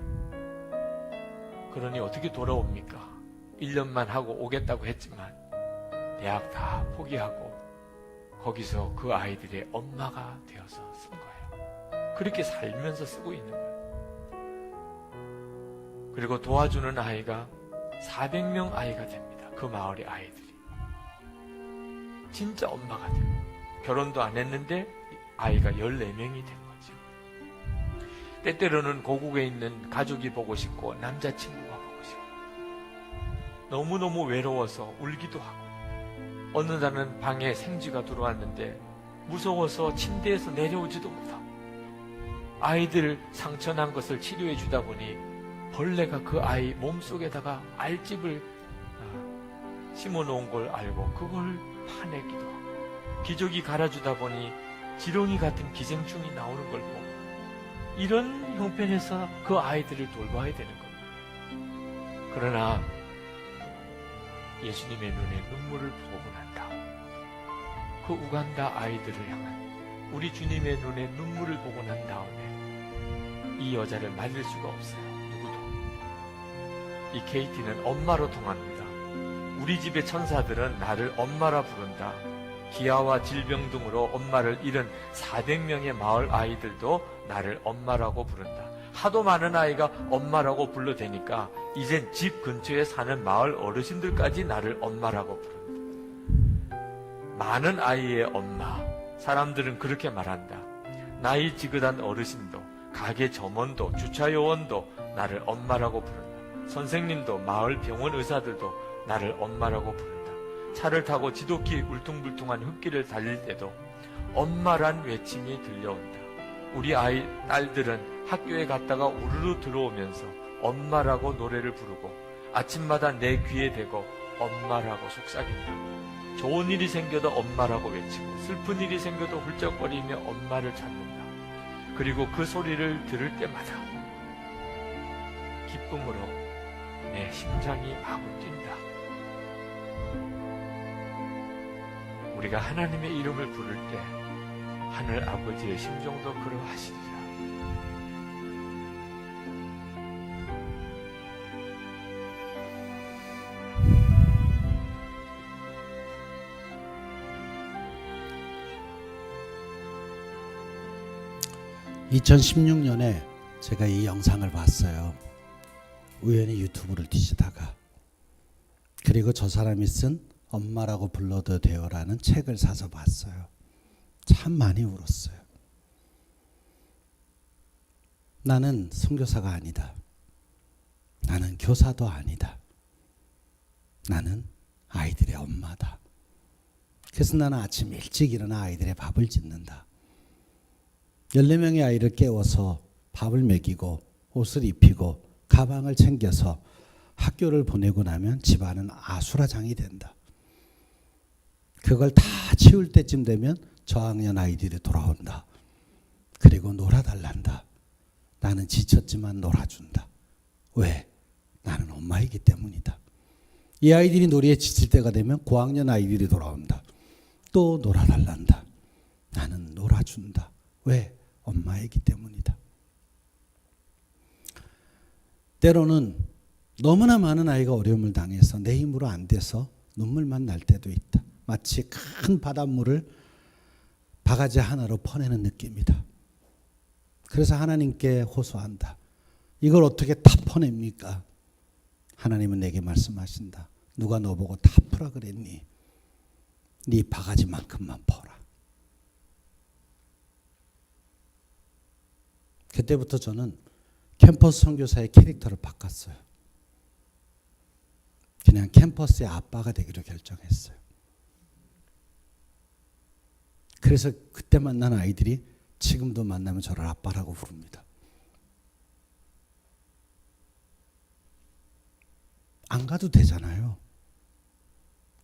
그러니 어떻게 돌아옵니까? 1년만 하고 오겠다고 했지만 대학 다 포기하고 거기서 그 아이들의 엄마가 되어서 쓴 거예요. 그렇게 살면서 쓰고 있는 거예요. 그리고 도와주는 아이가 400명 아이가 됩니다. 그 마을의 아이들이. 진짜 엄마가 돼요. 결혼도 안 했는데 아이가 14명이 된 거죠. 때때로는 고국에 있는 가족이 보고 싶고 남자친구가 보고 싶고 너무너무 외로워서 울기도 하고 어느 날은 방에 생쥐가 들어왔는데 무서워서 침대에서 내려오지도 못하고 아이들 상처난 것을 치료해 주다 보니 벌레가 그 아이 몸속에다가 알집을 심어놓은 걸 알고 그걸 파내기도 하고 기저귀 갈아주다 보니 지렁이 같은 기생충이 나오는 걸 보고 이런 형편에서 그 아이들을 돌봐야 되는 겁니다. 그러나 예수님의 눈에 눈물을 보고 난 다음 그 우간다 아이들을 향한 우리 주님의 눈에 눈물을 보고 난 다음에 이 여자를 말릴 수가 없어요. 누구도. 이 케이티는 엄마로 통합니다. 우리 집의 천사들은 나를 엄마라 부른다. 기아와 질병 등으로 엄마를 잃은 400명의 마을 아이들도 나를 엄마라고 부른다. 하도 많은 아이가 엄마라고 불러대니까 이젠 집 근처에 사는 마을 어르신들까지 나를 엄마라고 부른다. 많은 아이의 엄마. 사람들은 그렇게 말한다. 나이 지긋한 어르신도 가게 점원도 주차요원도 나를 엄마라고 부른다. 선생님도 마을 병원 의사들도 나를 엄마라고 부른다. 차를 타고 지독히 울퉁불퉁한 흙길을 달릴 때도 엄마란 외침이 들려온다. 우리 아이 딸들은 학교에 갔다가 우르르 들어오면서 엄마라고 노래를 부르고 아침마다 내 귀에 대고 엄마라고 속삭인다. 좋은 일이 생겨도 엄마라고 외치고 슬픈 일이 생겨도 훌쩍거리며 엄마를 찾는다. 그리고 그 소리를 들을 때마다 기쁨으로 내 심장이 마구 뛴다. 우리가 하나님의 이름을 부를 때 하늘 아버지의 심정도 그러하시리라. (2016년에) 제가 이 영상을 봤어요. 우연히 유튜브를 뒤지다가. 그리고 저 사람이 쓴 엄마라고 불러도 돼요라는 책을 사서 봤어요. 참 많이 울었어요. 나는 선교사가 아니다. 나는 교사도 아니다. 나는 아이들의 엄마다. 그래서 나는 아침 일찍 일어나 아이들의 밥을 짓는다. 14명의 아이를 깨워서 밥을 먹이고 옷을 입히고 가방을 챙겨서 학교를 보내고 나면 집안은 아수라장이 된다. 그걸 다 치울 때쯤 되면 저학년 아이들이 돌아온다. 그리고 놀아달란다. 나는 지쳤지만 놀아준다. 왜? 나는 엄마이기 때문이다. 이 아이들이 놀이에 지칠 때가 되면 고학년 아이들이 돌아온다. 또 놀아달란다. 나는 놀아준다. 왜? 엄마이기 때문이다. 때로는 너무나 많은 아이가 어려움을 당해서 내 힘으로 안 돼서 눈물만 날 때도 있다. 마치 큰 바닷물을 바가지 하나로 퍼내는 느낌이다. 그래서 하나님께 호소한다. 이걸 어떻게 다 퍼냅니까? 하나님은 내게 말씀하신다. 누가 너보고 다 풀라 그랬니? 네 바가지만큼만 퍼라. 그때부터 저는 캠퍼스 선교사의 캐릭터를 바꿨어요. 그냥 캠퍼스의 아빠가 되기로 결정했어요. 그래서 그때 만난 아이들이 지금도 만나면 저를 아빠라고 부릅니다. 안 가도 되잖아요.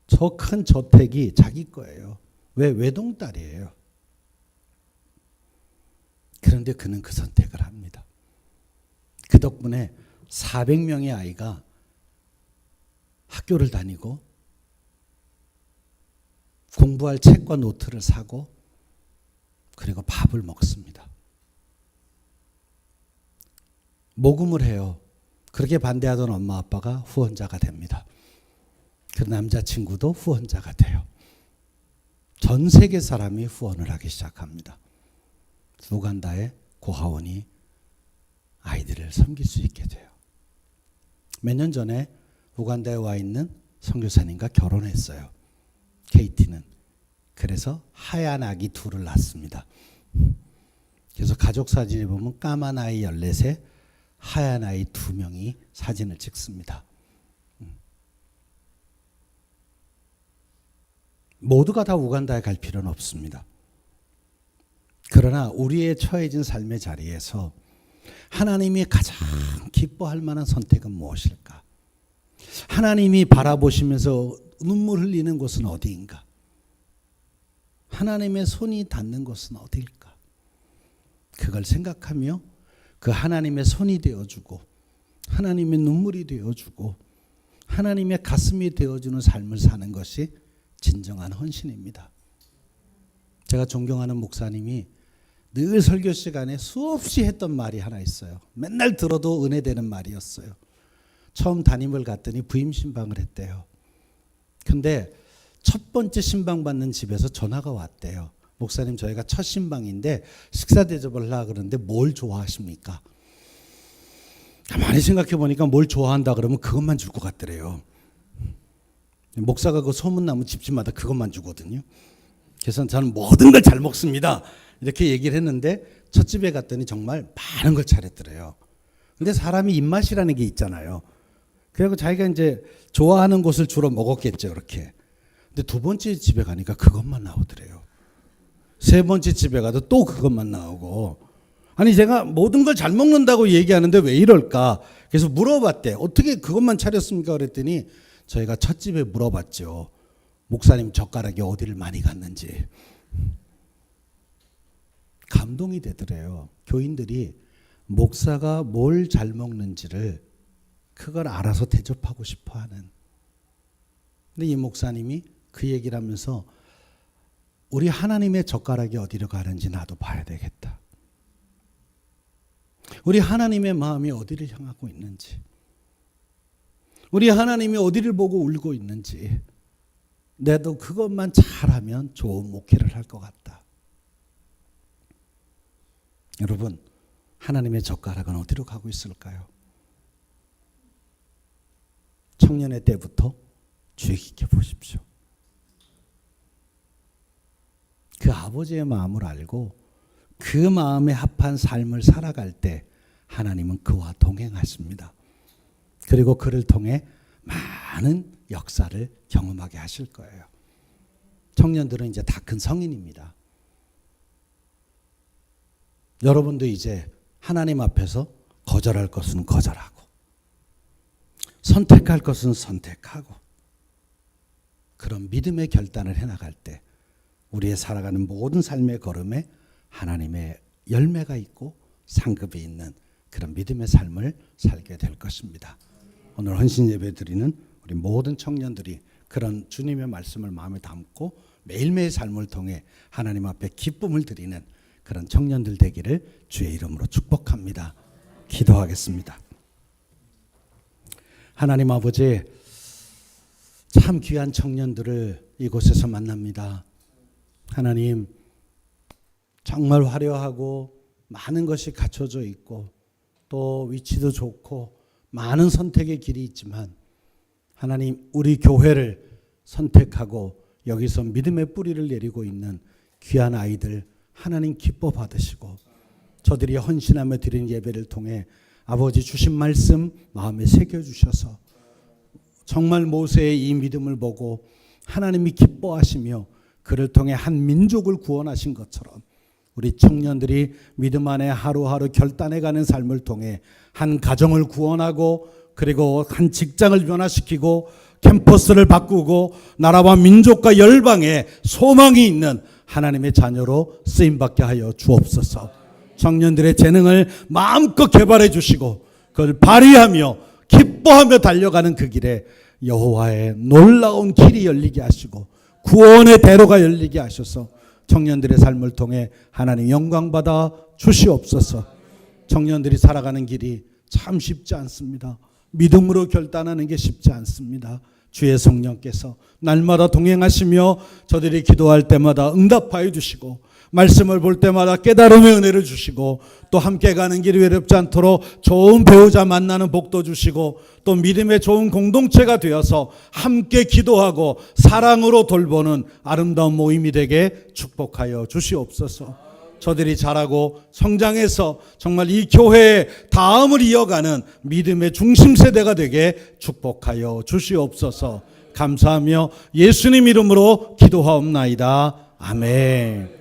저 큰 저택이 자기 거예요. 왜? 외동딸이에요. 그런데 그는 그 선택을 합니다. 그 덕분에 400명의 아이가 학교를 다니고 공부할 책과 노트를 사고 그리고 밥을 먹습니다. 모금을 해요. 그렇게 반대하던 엄마 아빠가 후원자가 됩니다. 그 남자친구도 후원자가 돼요. 전 세계 사람이 후원을 하기 시작합니다. 우간다의 고아원이 아이들을 섬길 수 있게 돼요. 몇 년 전에 우간다에 와 있는 선교사님과 결혼했어요. KT는. 그래서 하얀 아기 둘을 낳습니다. 그래서 가족 사진에 보면 까만 아이 14세, 하얀 아이 2명이 사진을 찍습니다. 모두가 다 우간다에 갈 필요는 없습니다. 그러나 우리의 처해진 삶의 자리에서 하나님이 가장 기뻐할 만한 선택은 무엇일까? 하나님이 바라보시면서 눈물 흘리는 곳은 어디인가? 하나님의 손이 닿는 곳은 어디일까? 그걸 생각하며 그 하나님의 손이 되어주고 하나님의 눈물이 되어주고 하나님의 가슴이 되어주는 삶을 사는 것이 진정한 헌신입니다. 제가 존경하는 목사님이 늘 설교 시간에 수없이 했던 말이 하나 있어요. 맨날 들어도 은혜되는 말이었어요. 처음 담임을 갔더니 부임 신방을 했대요. 근데 첫 번째 신방 받는 집에서 전화가 왔대요. 목사님, 저희가 첫 신방인데 식사 대접을 하려고 그러는데 뭘 좋아하십니까? 가만히 생각해 보니까 뭘 좋아한다 그러면 그것만 줄 것 같더래요. 목사가 그 소문나면 집집마다 그것만 주거든요. 그래서 저는 모든 걸 잘 먹습니다. 이렇게 얘기를 했는데 첫 집에 갔더니 정말 많은 걸 차렸더래요. 근데 사람이 입맛이라는 게 있잖아요. 그리고 자기가 이제 좋아하는 곳을 주로 먹었겠죠, 그렇게. 근데 두 번째 집에 가니까 그것만 나오더래요. 세 번째 집에 가도 또 그것만 나오고. 아니, 제가 모든 걸 잘 먹는다고 얘기하는데 왜 이럴까? 그래서 물어봤대. 어떻게 그것만 차렸습니까? 그랬더니 저희가 첫 집에 물어봤죠. 목사님 젓가락이 어디를 많이 갔는지. 감동이 되더래요. 교인들이 목사가 뭘 잘 먹는지를 그걸 알아서 대접하고 싶어 하는. 근데 이 목사님이 그 얘기를 하면서 우리 하나님의 젓가락이 어디로 가는지 나도 봐야 되겠다. 우리 하나님의 마음이 어디를 향하고 있는지, 우리 하나님이 어디를 보고 울고 있는지, 나도 그것만 잘하면 좋은 목회를 할 것 같다. 여러분, 하나님의 젓가락은 어디로 가고 있을까요? 청년의 때부터 주의 깊게 보십시오. 그 아버지의 마음을 알고 그 마음에 합한 삶을 살아갈 때 하나님은 그와 동행하십니다. 그리고 그를 통해 많은 역사를 경험하게 하실 거예요. 청년들은 이제 다 큰 성인입니다. 여러분도 이제 하나님 앞에서 거절할 것은 거절하고 선택할 것은 선택하고 그런 믿음의 결단을 해나갈 때 우리의 살아가는 모든 삶의 걸음에 하나님의 열매가 있고 상급이 있는 그런 믿음의 삶을 살게 될 것입니다. 오늘 헌신 예배 드리는 우리 모든 청년들이 그런 주님의 말씀을 마음에 담고 매일매일 삶을 통해 하나님 앞에 기쁨을 드리는 그런 청년들 되기를 주의 이름으로 축복합니다. 기도하겠습니다. 하나님 아버지, 참 귀한 청년들을 이곳에서 만납니다. 하나님, 정말 화려하고 많은 것이 갖춰져 있고 또 위치도 좋고 많은 선택의 길이 있지만 하나님, 우리 교회를 선택하고 여기서 믿음의 뿌리를 내리고 있는 귀한 아이들 하나님 기뻐 받으시고 저들이 헌신하며 드리는 예배를 통해 아버지 주신 말씀 마음에 새겨주셔서 정말 모세의 이 믿음을 보고 하나님이 기뻐하시며 그를 통해 한 민족을 구원하신 것처럼 우리 청년들이 믿음 안에 하루하루 결단해가는 삶을 통해 한 가정을 구원하고 그리고 한 직장을 변화시키고 캠퍼스를 바꾸고 나라와 민족과 열방에 소망이 있는 하나님의 자녀로 쓰임받게 하여 주옵소서. 청년들의 재능을 마음껏 개발해 주시고 그걸 발휘하며 기뻐하며 달려가는 그 길에 여호와의 놀라운 길이 열리게 하시고 구원의 대로가 열리게 하셔서 청년들의 삶을 통해 하나님 영광 받아 주시옵소서. 청년들이 살아가는 길이 참 쉽지 않습니다. 믿음으로 결단하는 게 쉽지 않습니다. 주의 성령께서 날마다 동행하시며 저들이 기도할 때마다 응답하여 주시고 말씀을 볼 때마다 깨달음의 은혜를 주시고 또 함께 가는 길이 외롭지 않도록 좋은 배우자 만나는 복도 주시고 또 믿음의 좋은 공동체가 되어서 함께 기도하고 사랑으로 돌보는 아름다운 모임이 되게 축복하여 주시옵소서. 저들이 자라고 성장해서 정말 이 교회의 다음을 이어가는 믿음의 중심 세대가 되게 축복하여 주시옵소서. 감사하며 예수님 이름으로 기도하옵나이다. 아멘.